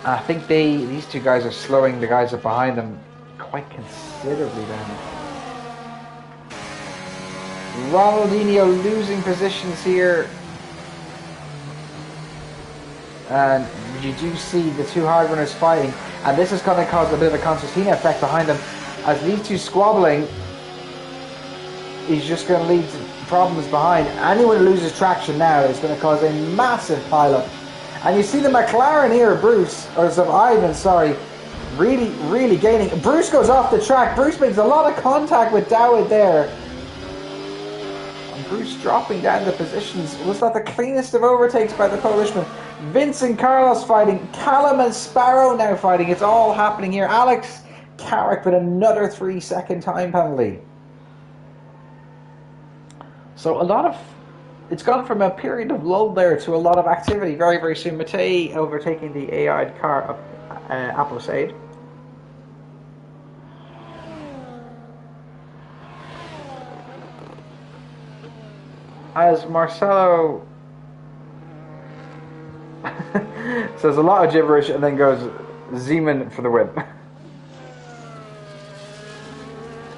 I think these 2 guys are slowing the guys up behind them quite considerably down. Ronaldinho losing positions here. And you do see the 2 hard runners fighting. And this is going to cause a bit of a concertina effect behind them as these 2 squabbling. is just going to lead to problems behind. Anyone who loses traction now is going to cause a massive pileup. And you see the McLaren here, Bruce, or Ivan, sorry, really gaining. Bruce goes off the track. Bruce makes a lot of contact with Dowd there. And Bruce dropping down the positions. Was that the cleanest of overtakes by the Polishman? Vince and Carlos fighting. Callum and Sparrow now fighting. It's all happening here. Alex Carrick with another 3-second time penalty. So it's gone from a period of lull there to a lot of activity very, very soon. Matei overtaking the AI car of Appleseed. As Marcelo says a lot of gibberish and then goes Zeman for the win.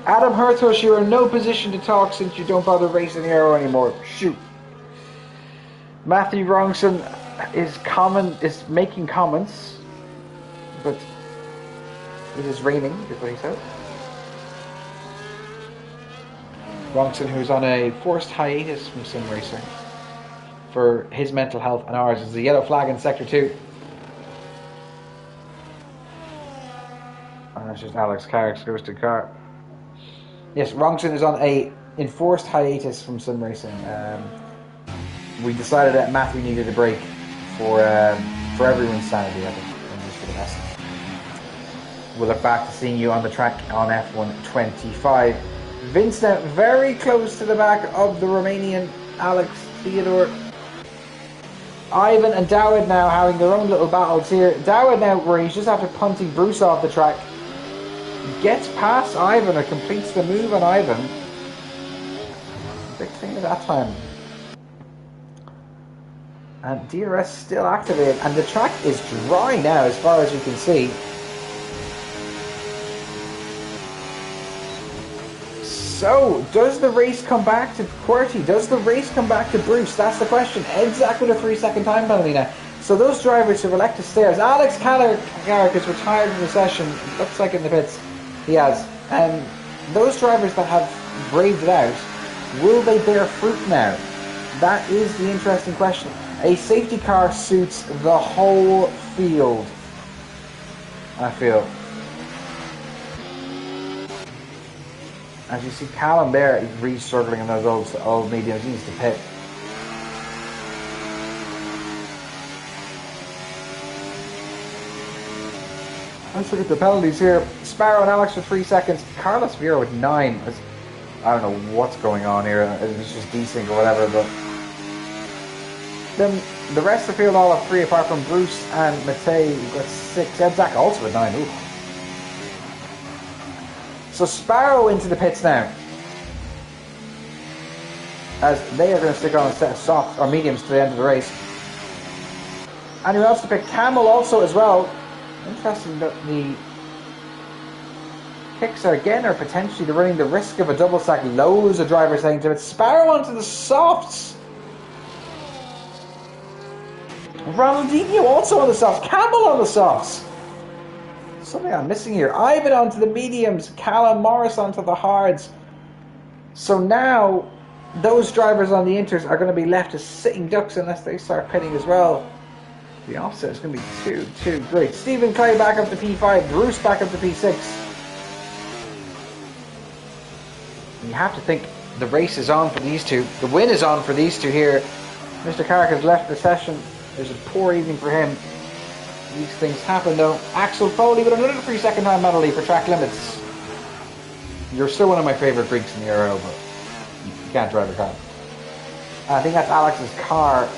Adam Hertosh, you're in no position to talk since you don't bother racing the Ero anymore. Shoot. Matthew Wrongson is making comments, but it is raining, is what he said. Wrongson, who's on a forced hiatus from sim racing for his mental health and ours, is the yellow flag in Sector 2. And that's just Alex Carrick's goes to car. Yes, Wrongson is on a enforced hiatus from sim racing. We decided that Matthew needed a break for everyone's sanity, I think, and just for the best. We'll look back to seeing you on the track on F1 25. Vince now very close to the back of the Romanian Alex Theodore. Ivan and Dowd now having their own little battles here. Dowd now, where he's just after punting Bruce off the track, gets past Ivan or completes the move on Ivan. Big thing at that time. And DRS still activated, and the track is dry now as far as you can see. So, does the race come back to QWERTY? Does the race come back to Bruce? That's the question. Edzak with a 3-second time penalty now. So those drivers who elect to stay, as Alex Carrick is retired from the session, looks like in the pits, he has. And those drivers that have braved it out, will they bear fruit now? That is the interesting question. A safety car suits the whole field, I feel. As you see Callum there, he's really struggling in those old mediums. He needs to pit. Let's look at the penalties here. Sparrow and Alex for 3 seconds. Carlos Vera with 9. I don't know what's going on here. It's just desync or whatever, but then the rest of the field all have 3 apart from Bruce and Matei, who've got 6. Edzak also with 9. Ooh. So Sparrow into the pits now, as they are going to stick on a set of softs or mediums to the end of the race. Anyone else to pick? Camel also as well. Interesting that the picks are potentially running the risk of a double stack. Loads of drivers saying to it. Sparrow onto the softs. Ronaldinho also on the softs. Camel on the softs. Something I'm missing here. Ivan onto the mediums. Callum Morris onto the hards. So now those drivers on the inters are going to be left as sitting ducks unless they start pitting as well. The offset is going to be too great. Stephen Clay back up to P5. Bruce back up to P6. You have to think the race is on for these two. The win is on for these two here. Mr. Carrick has left the session. There's a poor evening for him. These things happen though. Axel Foley with another 3-second time penalty for track limits. You're still one of my favourite Greeks in the Euro, but you can't drive a car. I think that's Alex's car.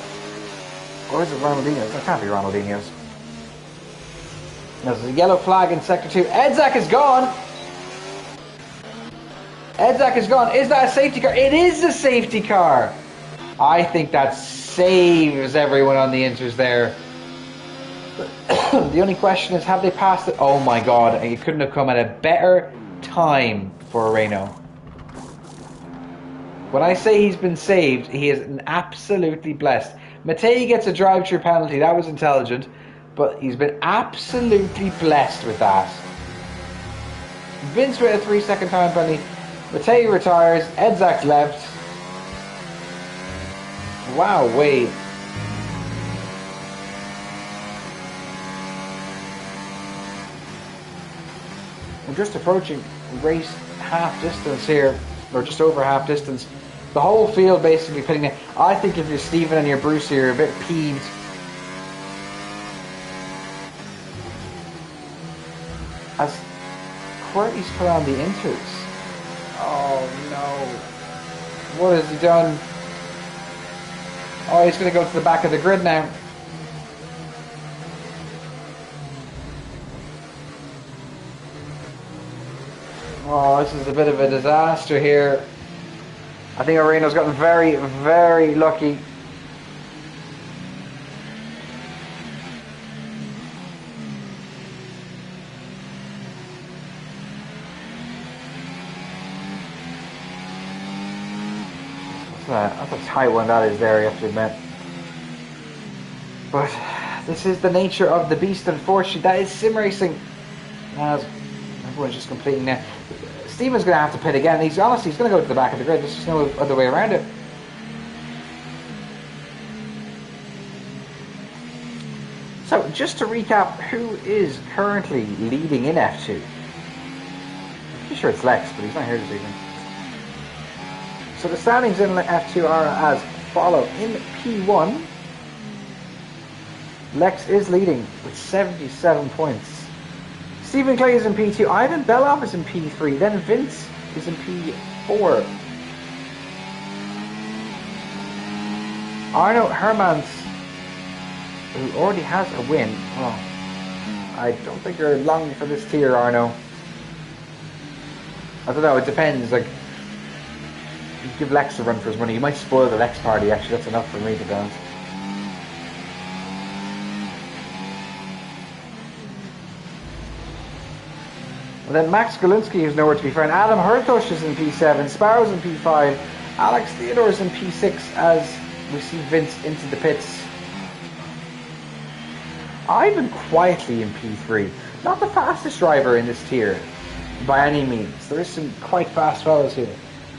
Or is it Ronaldinho's? It can't be Ronaldinho's. There's a yellow flag in Sector 2. Edzak is gone! Edzak is gone. Is that a safety car? It is a safety car! I think that saves everyone on the inters there. The only question is, have they passed it? Oh my god, it couldn't have come at a better time for Renault. When I say he's been saved, he is absolutely blessed. Matei gets a drive-through penalty, that was intelligent, but he's been absolutely blessed with that. Vince with a 3-second time penalty. Matei retires. Edzak left. Wow, Wade. We're just approaching race half distance here, or just over half distance. The whole field basically pitting in. I think if you're Stephen and you're Bruce, you're a bit peeved. As Quirty's put on the inters. Oh no. What has he done? Oh, he's going to go to the back of the grid now. Oh, this is a bit of a disaster here. I think Arena's gotten very, very lucky. That's a tight one that is there, you have to admit. But this is the nature of the beast, unfortunately. That is sim racing. As everyone's just completing now. Steven's going to have to pit again. He's going to go to the back of the grid. There's just no other way around it. So, just to recap, who is currently leading in F2? I'm pretty sure it's Lex, but he's not here this evening. So the standings in F2 are as follow. In P1, Lex is leading with 77 points. Stephen Clay is in P2. Ivan Belov is in P3. Then Vince is in P4. Arno Hermans, who already has a win. Oh, I don't think you're long for this tier, Arno. I don't know, it depends. Like, you give Lex a run for his money. You might spoil the Lex party, actually. That's enough for me, to be honest. And then Max Galinsky is nowhere to be found. Adam Hertosh is in P7. Sparrow's in P5. Alex Theodore's in P6 as we see Vince into the pits. Ivan quietly in P3. Not the fastest driver in this tier, by any means. There is some quite fast fellas here.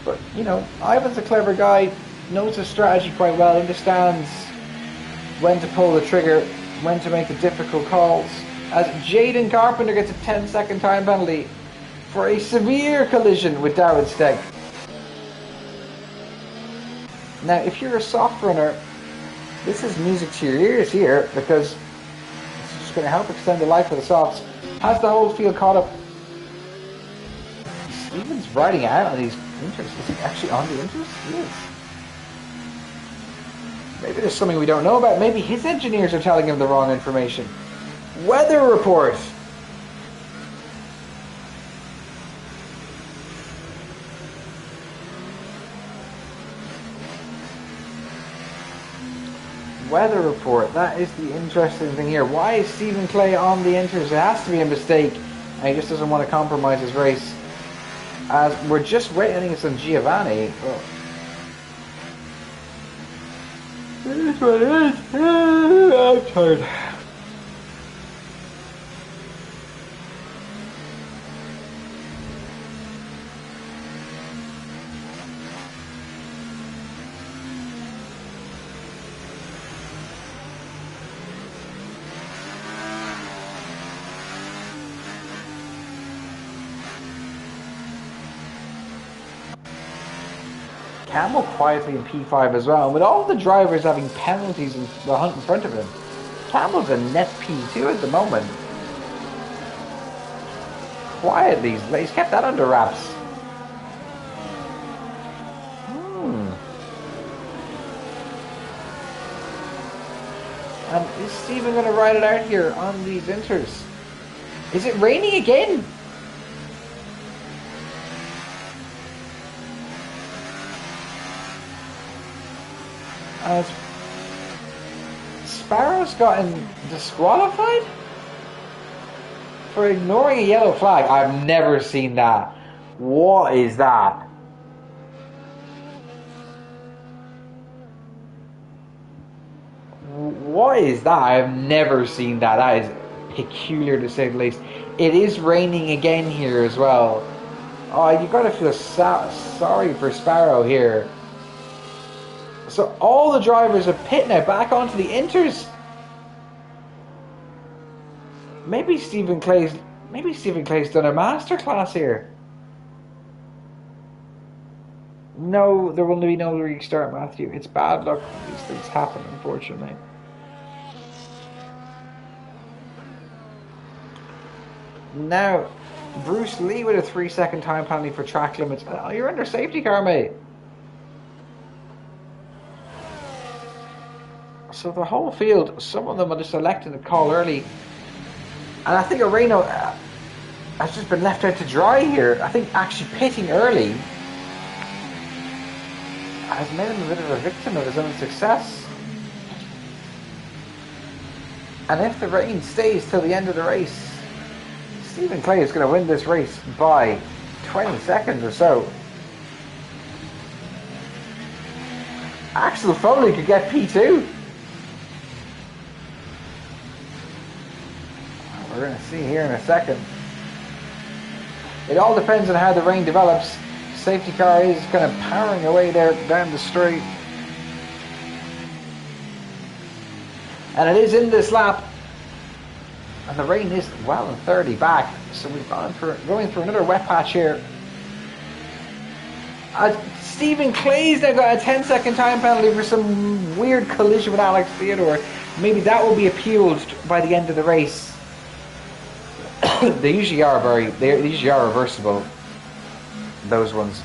But, you know, Ivan's a clever guy, knows his strategy quite well, understands when to pull the trigger, when to make the difficult calls. As Jaden Carpenter gets a 10-second time penalty for a severe collision with Darren Stegg. Now, if you're a soft runner, this is music to your ears here, because it's just going to help extend the life of the softs. Has the whole field caught up? Steven's riding out on these inters. Is he actually on the inters? He is. Maybe there's something we don't know about. Maybe his engineers are telling him the wrong information. Weather report. Weather report. That is the interesting thing here. Why is Stephen Clay on the inters? It has to be a mistake, and he just doesn't want to compromise his race. As we're just waiting, I think it's on Giovanni. Oh. This one is. I'm tired. Campbell quietly in P5 as well, and with all the drivers having penalties in the hunt in front of him, Campbell's a net P2 at the moment. Quietly, he's kept that under wraps. And is Steven going to ride it out here on these inters? Is it raining again? Sparrow's gotten disqualified for ignoring a yellow flag. I've never seen that. What is that? What is that? I've never seen that. That is peculiar to say the least. It is raining again here as well. Oh, you gotta feel sorry for Sparrow here. So all the drivers are pit now, back onto the inters. Maybe Stephen Clay's done a masterclass here. No, there will be no restart, Matthew. It's bad luck. These things happen, unfortunately. Now, Bruce Lee with a 3-second time penalty for track limits. Oh, you're under safety car, mate. So the whole field, some of them are just electing to call early. And I think Areno has just been left out to dry here. I think actually pitting early has made him a bit of a victim of his own success. And if the rain stays till the end of the race, Stephen Clay is going to win this race by 20 seconds or so. Axel Foley could get P2. We're going to see here in a second. It all depends on how the rain develops. Safety car is kind of powering away there down the straight. And it is in this lap. And the rain is well and 30 back. So we've going for another wet patch here. Stephen Clay's now got a 10-second time penalty for some weird collision with Alex Theodore. Maybe that will be appealed by the end of the race. They usually are reversible. Those ones,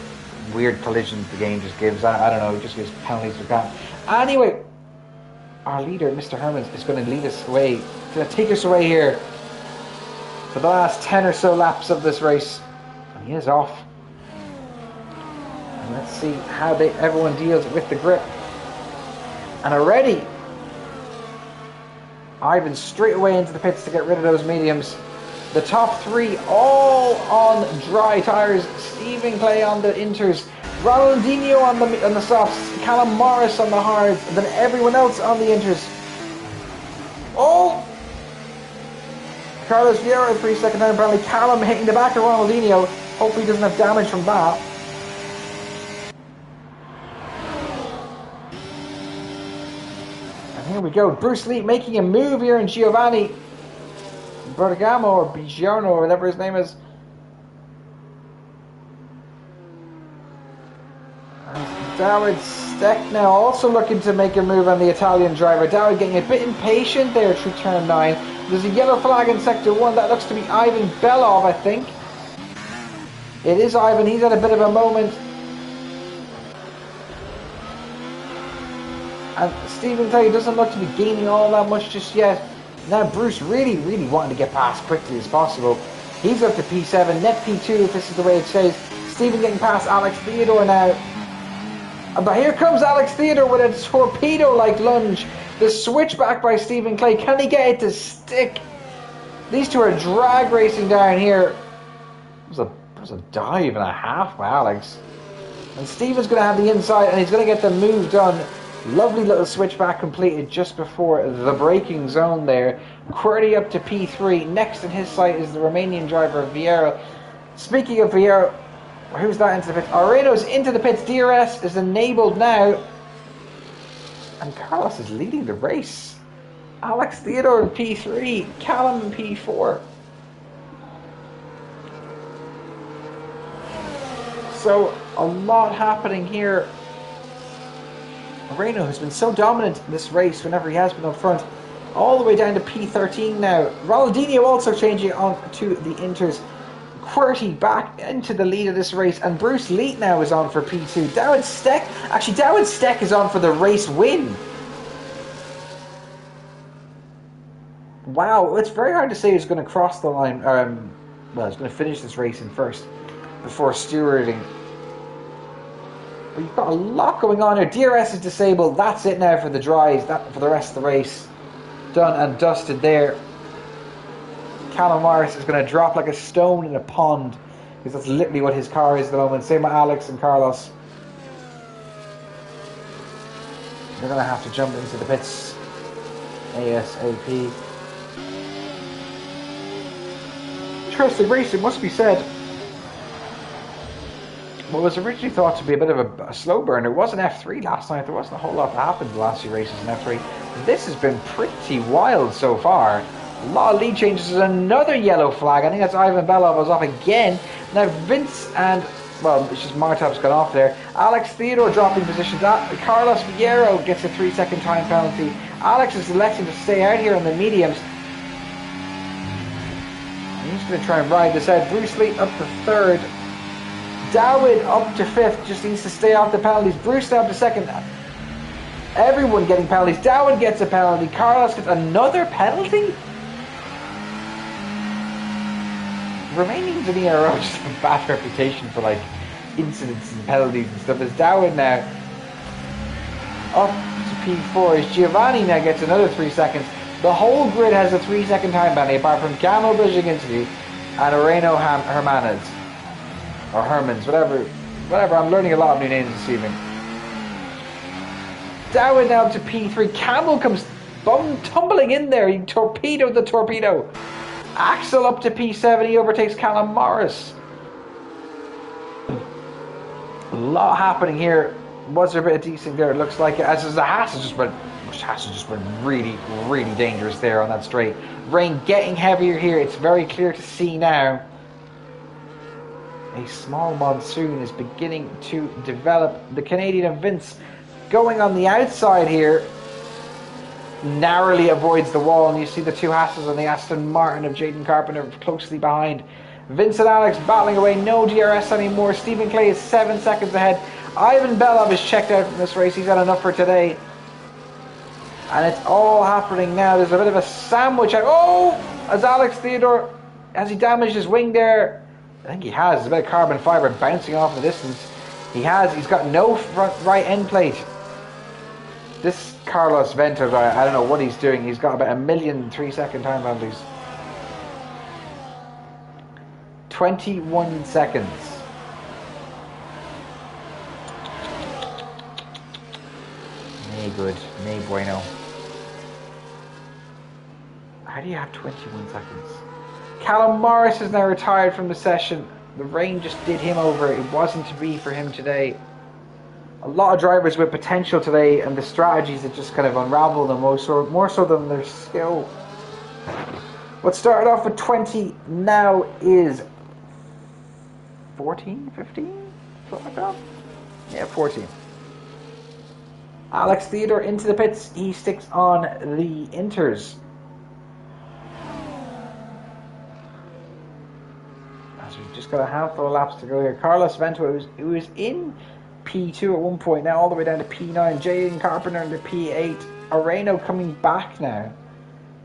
weird collisions the game just gives. I don't know, it just gives penalties for that. Anyway, our leader, Mr. Hermans, is going to lead us away, going to take us away here for the last 10 or so laps of this race. And he is off. And let's see how everyone deals with the grip. And already, Ivan straight away into the pits to get rid of those mediums. The top three all on dry tyres. Stephen Clay on the inters, Ronaldinho on the softs, Callum Morris on the hards, and then everyone else on the inters. Oh! Carlos Vieira 3-second time penalty. Callum hitting the back of Ronaldinho. Hopefully he doesn't have damage from that. And here we go. Bruce Lee making a move here in Giovanni Bergamo or Bigiorno or whatever his name is. And David Steck now also looking to make a move on the Italian driver. David getting a bit impatient there through turn 9. There's a yellow flag in sector 1. That looks to be Ivan Belov, I think. It is Ivan. He's had a bit of a moment. And Stephen Clay doesn't look to be gaining all that much just yet. Now Bruce really wanting to get past quickly as possible. He's up to P7, net P2 if this is the way it stays. Stephen getting past Alex Theodore now. But here comes Alex Theodore with a torpedo-like lunge. The switchback by Stephen Clay. Can he get it to stick? These two are drag racing down here. It was a dive and a half by Alex. And Stephen's going to have the inside and he's going to get the move done. Lovely little switchback completed just before the braking zone there. QWERTY up to P3. Next in his sight is the Romanian driver Vieira. Speaking of Vieira, who's that into the pits? Areno's into the pits. DRS is enabled now. And Carlos is leading the race. Alex Theodore in P3. Callum in P4. So a lot happening here. Moreno has been so dominant in this race whenever he has been up front, all the way down to P13 now. Ronaldinho also changing on to the inters. QWERTY back into the lead of this race, and Bruce Lee now is on for P2. Dawid Steck is on for the race win. Wow, it's very hard to say who's going to cross the line. Well, he's going to finish this race in first before stewarding. But you've got a lot going on here. DRS is disabled. That's it now for the dries. That for the rest of the race. Done and dusted there. Callum Morris is going to drop like a stone in a pond, because that's literally what his car is at the moment. Same with Alex and Carlos. They're going to have to jump into the pits ASAP. Interesting race, it must be said. what was originally thought to be a bit of a slow burner. It was an F3 last night. There wasn't a whole lot that happened in the last few races in F3. This has been pretty wild so far. A lot of lead changes. There's another yellow flag. I think that's Ivan Belov was off again. Now Vince and, well, it's just Martop's gone off there. Alex Theodore dropping positions. Carlos Villero gets a 3-second time penalty. Alex is electing to stay out here on the mediums. He's going to try and ride this out. Bruce Lee up to third. Dawid up to fifth. Just needs to stay off the penalties. Bruce down to second. Everyone getting penalties. Dawid gets a penalty. Carlos gets another penalty. Romanians in the Ero just have a bad reputation for like incidents and penalties and stuff. As Dawid now up to P4 as Giovanni now gets another 3 seconds. The whole grid has a 3-second time penalty apart from Camilo Brzezinski and Oreno Hermanes. Or Hermans, whatever. I'm learning a lot of new names this evening. Dawid now up to P3. Campbell comes tumbling in there. He torpedoed the torpedo. Axel up to P7. He overtakes Callum Morris. A lot happening here. Was there a bit of decent there? It looks like it. As the Haas has just been really, really dangerous there on that straight. Rain getting heavier here. It's very clear to see now. A small monsoon is beginning to develop. The Canadian of Vince going on the outside here. Narrowly avoids the wall, and you see the two Hasses on the Aston Martin of Jaden Carpenter closely behind. Vince and Alex battling away. No DRS anymore. Stephen Clay is 7 seconds ahead. Ivan Belov is checked out from this race. He's had enough for today. And it's all happening now. There's a bit of a sandwich. Oh! As Alex Theodore, has he damaged his wing there? I think he has. There's a bit of carbon fibre bouncing off in the distance. He has. He's got no front right end plate. This Carlos Vento guy, I don't know what he's doing. He's got about 1 million 3-second time penalties. 21 seconds. Nay good. Nay bueno. How do you have 21 seconds? Callum Morris is now retired from the session. The rain just did him over. It wasn't to be for him today. A lot of drivers with potential today, and the strategies that just kind of unravel them more so than their skill. What started off with 20 now is 14, 15? Something like that? Yeah, 14. Alex Theodore into the pits. He sticks on the inters. As we've just got a handful of laps to go here. Carlos Vento, who was in P2 at one point, now all the way down to P9. Jaden Carpenter into P8. Oreno coming back now.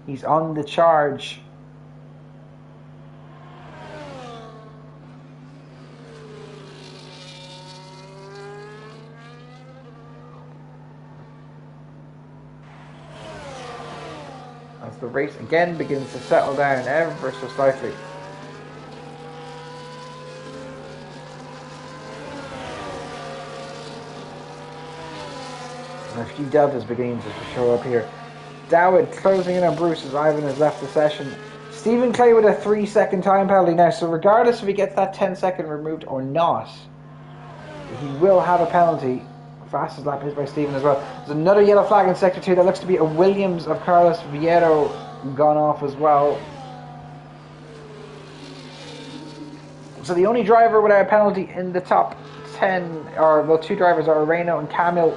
He's on the charge. As the race again begins to settle down ever so slightly. And a few deltas beginning to show up here. Dawid closing in on Bruce as Ivan has left the session. Stephen Clay with a 3-second time penalty now, so regardless if he gets that 10-second removed or not, he will have a penalty. Fastest lap is by Stephen as well. There's another yellow flag in Sector 2. That looks to be a Williams of Carlos Villero gone off as well. So the only driver without a penalty in the top 10, or well, two drivers are Oreno and Camille.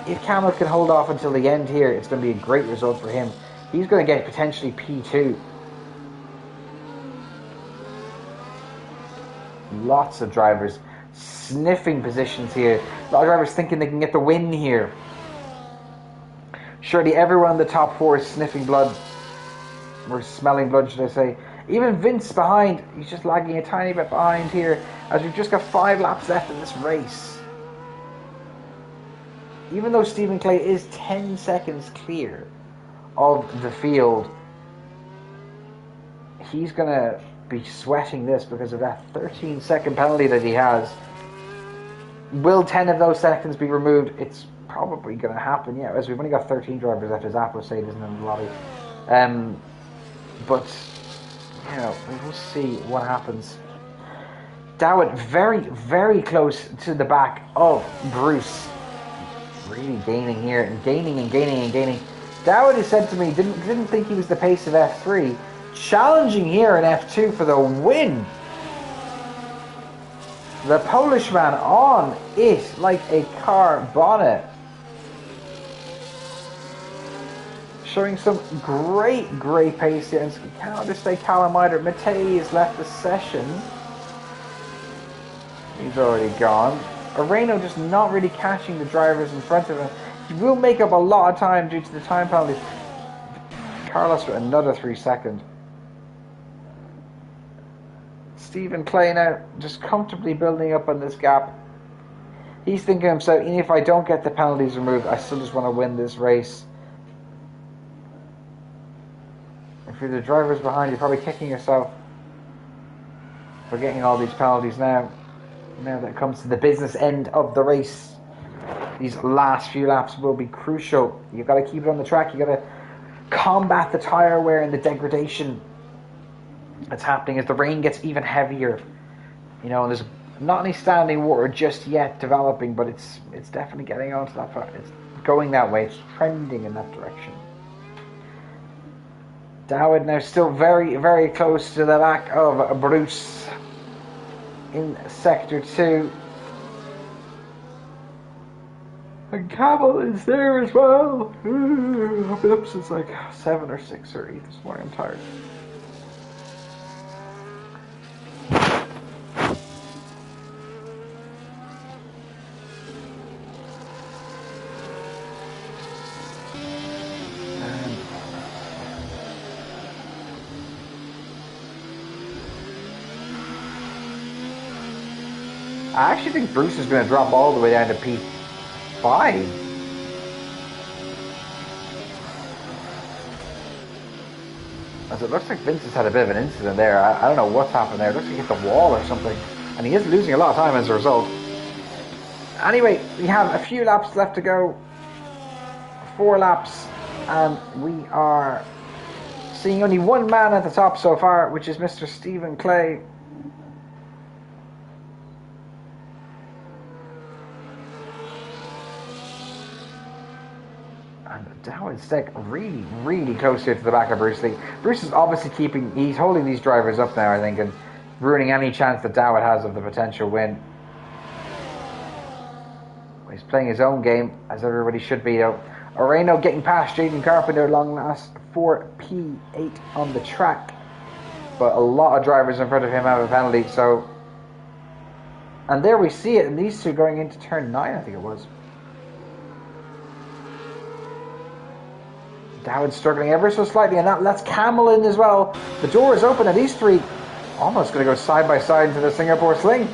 If Camille can hold off until the end here, it's going to be a great result for him. He's going to get potentially P2. Lots of drivers sniffing positions here. A lot of drivers thinking they can get the win here. Surely everyone in the top 4 is sniffing blood. Or smelling blood, should I say. Even Vince behind. He's just lagging a tiny bit behind here, as we've just got 5 laps left in this race. Even though Stephen Clay is 10 seconds clear of the field, he's going to be sweating this because of that 13-second penalty that he has. Will 10 of those seconds be removed? It's probably going to happen, yeah, as we've only got 13 drivers after Zappo State isn't in the lobby. But, you know, we will see what happens. Dowd very, very close to the back of Bruce. Really gaining here and gaining and gaining and gaining. Dowd has said to me didn't think he was the pace of F3. Challenging here in F2 for the win. The Polish man on it like a car bonnet. Showing some great pace here. And you can't understate Callum either. Matei has left the session. He's already gone. Areno just not really catching the drivers in front of him. He will make up a lot of time due to the time penalties. Carlos with another 3 seconds. Stephen Clay now just comfortably building up on this gap. He's thinking to himself, even if I don't get the penalties removed, I still just want to win this race. If you're the drivers behind, you're probably kicking yourself for getting all these penalties now. Now that it comes to the business end of the race, these last few laps will be crucial. You've got to keep it on the track. You've got to combat the tyre wear and the degradation that's happening as the rain gets even heavier. You know, and there's not any standing water just yet developing, but it's definitely getting onto that part. It's going that way. It's trending in that direction. Dowd now still very, very close to the back of Bruce in sector 2. And Camel is there as well. I've been up since like 7 or 6 or 8 this morning. I'm tired. I actually think Bruce is going to drop all the way down to P5. As it looks like Vince has had a bit of an incident there. I don't know what's happened there. It looks like he hit the wall or something. And he is losing a lot of time as a result. Anyway, we have a few laps left to go. 4 laps. And we are seeing only one man at the top so far, which is Mr. Stephen Clay. Dowd's deck really, really close here to the back of Bruce Lee. Bruce is obviously he's holding these drivers up now, I think, and ruining any chance that Dowd has of the potential win. He's playing his own game, as everybody should be, though. Areno getting past Jaden Carpenter long last for P8 on the track. But a lot of drivers in front of him have a penalty, so... And there we see it, and these two going into turn 9, I think it was. Dowd struggling ever so slightly, and that lets Camel in as well. The door is open, and these three almost going to go side by side into the Singapore Sling.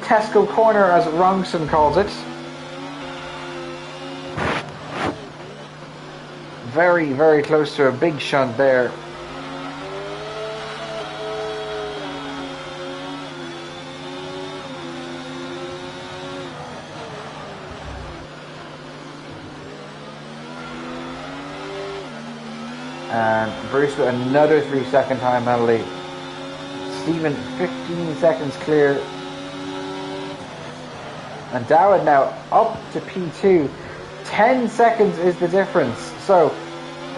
Tesco Corner, as Rongson calls it. Very, very close to a big shunt there. And Bruce with another 3-second time penalty. Stephen 15 seconds clear. And Dowd now up to P2. 10 seconds is the difference. So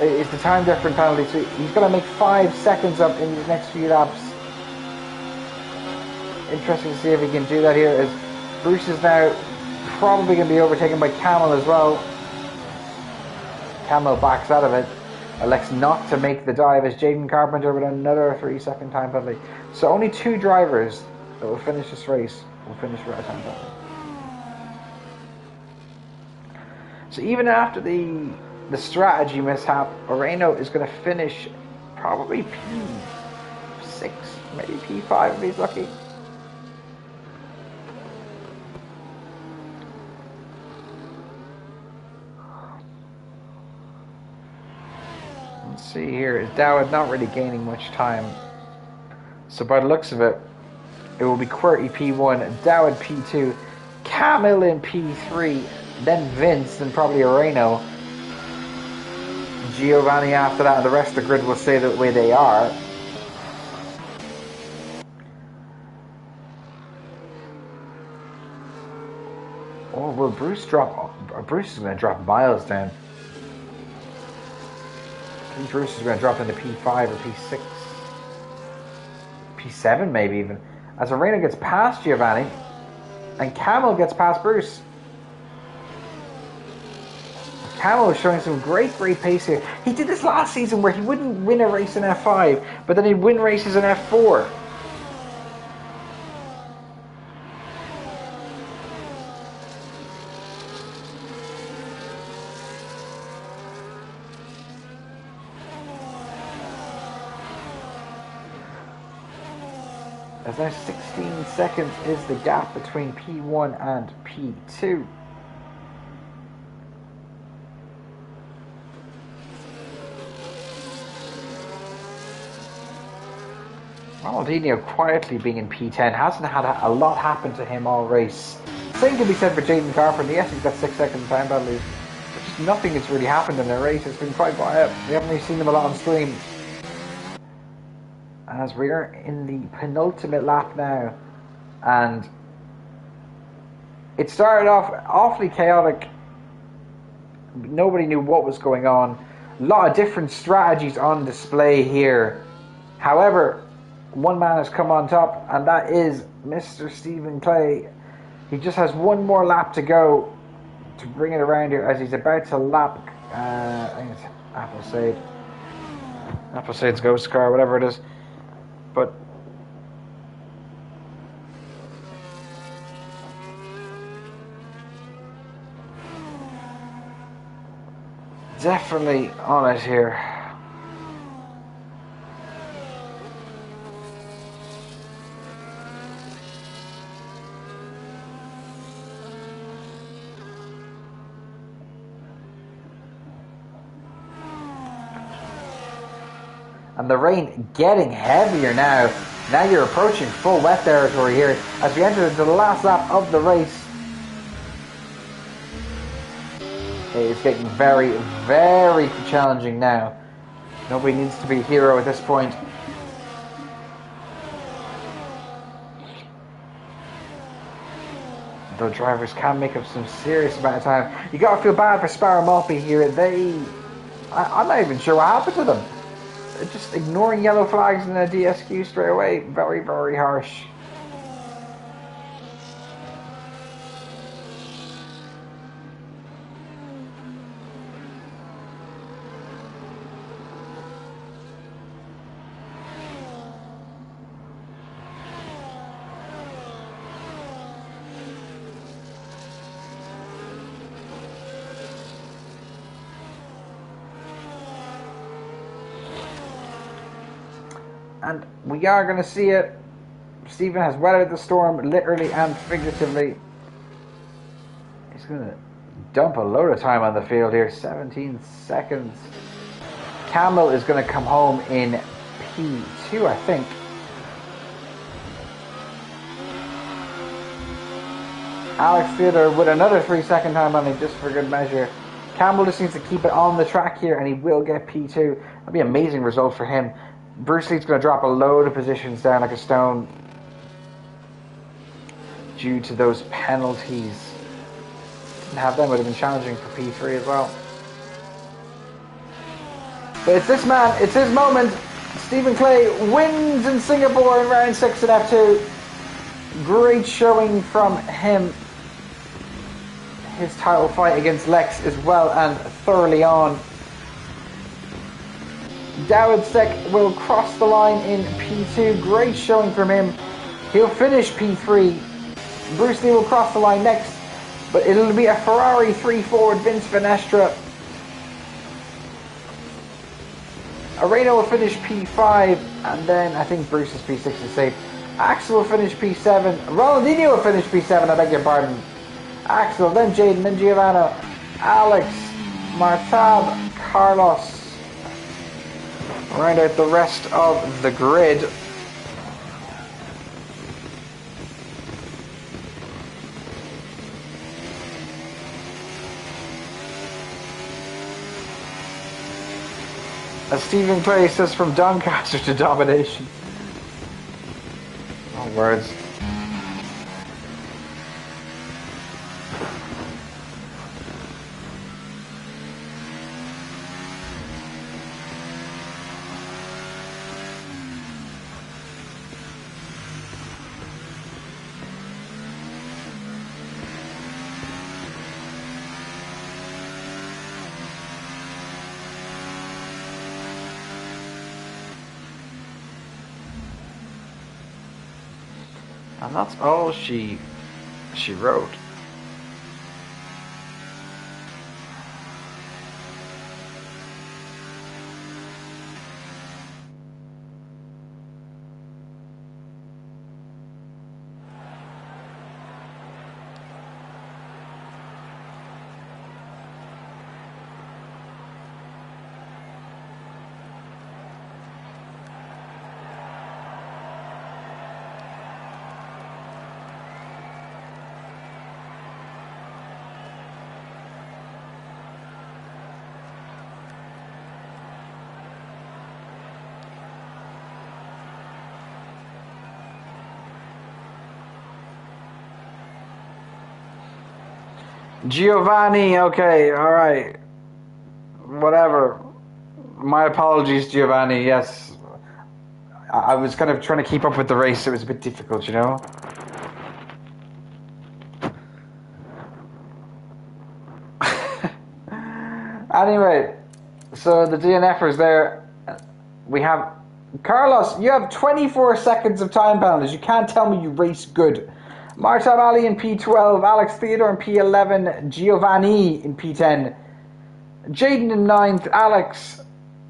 is the time difference penalty. So he's going to make 5 seconds up in these next few laps. Interesting to see if he can do that here, as Bruce is now probably going to be overtaken by Camel as well. Camel backs out of it. Elects not to make the dive as Jaden Carpenter with another 3-second time penalty. So only 2 drivers that will finish this race will finish without a time penalty. So even after the strategy mishap, Areno is going to finish probably P6, maybe P5 if he's lucky. Let's see here, is Dowd not really gaining much time. So by the looks of it, it will be QWERTY P1, Dowd P2, Camel in P3, then Vince, then probably Areno. Giovanni after that, and the rest of the grid will stay the way they are. will Bruce drop? Bruce is going to drop miles down. I think Bruce is going to drop into P5 or P6. P7 maybe even. As Arena gets past Giovanni. And Camel gets past Bruce. Camel is showing some great pace here. He did this last season where he wouldn't win a race in F5, but then he'd win races in F4. As now 16 seconds is the gap between P1 and P2. Ronaldinho quietly being in P10 hasn't had a lot happen to him all race. Same can be said for Jaden Carpenter. Yes, he's got 6 seconds time battle. Just nothing has really happened in their race. It's been quite quiet. We haven't really seen them a lot on stream. As we are in the penultimate lap now, and it started off awfully chaotic. Nobody knew what was going on. A lot of different strategies on display here. However, one man has come on top, and that is Mr. Stephen Clay. He just has one more lap to go to bring it around here as he's about to lap, I think it's Applesade's ghost car, whatever it is. But definitely on it here. And the rain getting heavier now. Now you're approaching full wet territory here as we enter into the last lap of the race. It's getting very, very challenging now. Nobody needs to be a hero at this point. Though drivers can make up some serious amount of time. You gotta feel bad for Sparrow Maltby here. I'm not even sure what happened to them. Just ignoring yellow flags and a DSQ straight away. Very, very harsh. And we are going to see it. Stephen has weathered the storm, literally and figuratively. He's going to dump a load of time on the field here. 17 seconds. Campbell is going to come home in P2, I think. Alex Theodore with another 3-second time on it, just for good measure. Campbell just needs to keep it on the track here, and he will get P2. That'll be an amazing result for him. Bruce Lee's going to drop a load of positions down like a stone due to those penalties. Didn't have them, would have been challenging for P3 as well. But it's this man, it's his moment. Stephen Clay wins in Singapore in round 6 at F2. Great showing from him. His title fight against Lex is well and thoroughly on. Dawood Sek will cross the line in P2. Great showing from him. He'll finish P3. Bruce Lee will cross the line next, but it'll be a Ferrari 3-Ford Vince Finestra. Arena will finish P5, and then I think Bruce's P6 is safe. Axel will finish P7. Ronaldinho will finish P7, I beg your pardon. Axel, then Jaden, then Giovanni, Alex, Martab, Carlos. Round out the rest of the grid. As Stephen Clay says, from Doncaster to domination. Oh, words. And that's all she wrote. Giovanni, okay, alright. Whatever. My apologies, Giovanni, yes. I was kind of trying to keep up with the race. It was a bit difficult, you know? Anyway, so the DNFers there. We have Carlos, you have 24 seconds of time penalties. You can't tell me you race good. Martab Ali in P12, Alex Theodore in P11, Giovanni in P10, Jaden in 9th, Alex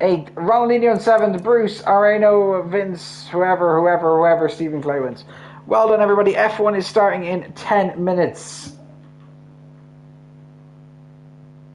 8th, Ronaldinho in 7th, Bruce, Areno, Vince, whoever, Stephen Clay wins. Well done, everybody. F1 is starting in 10 minutes.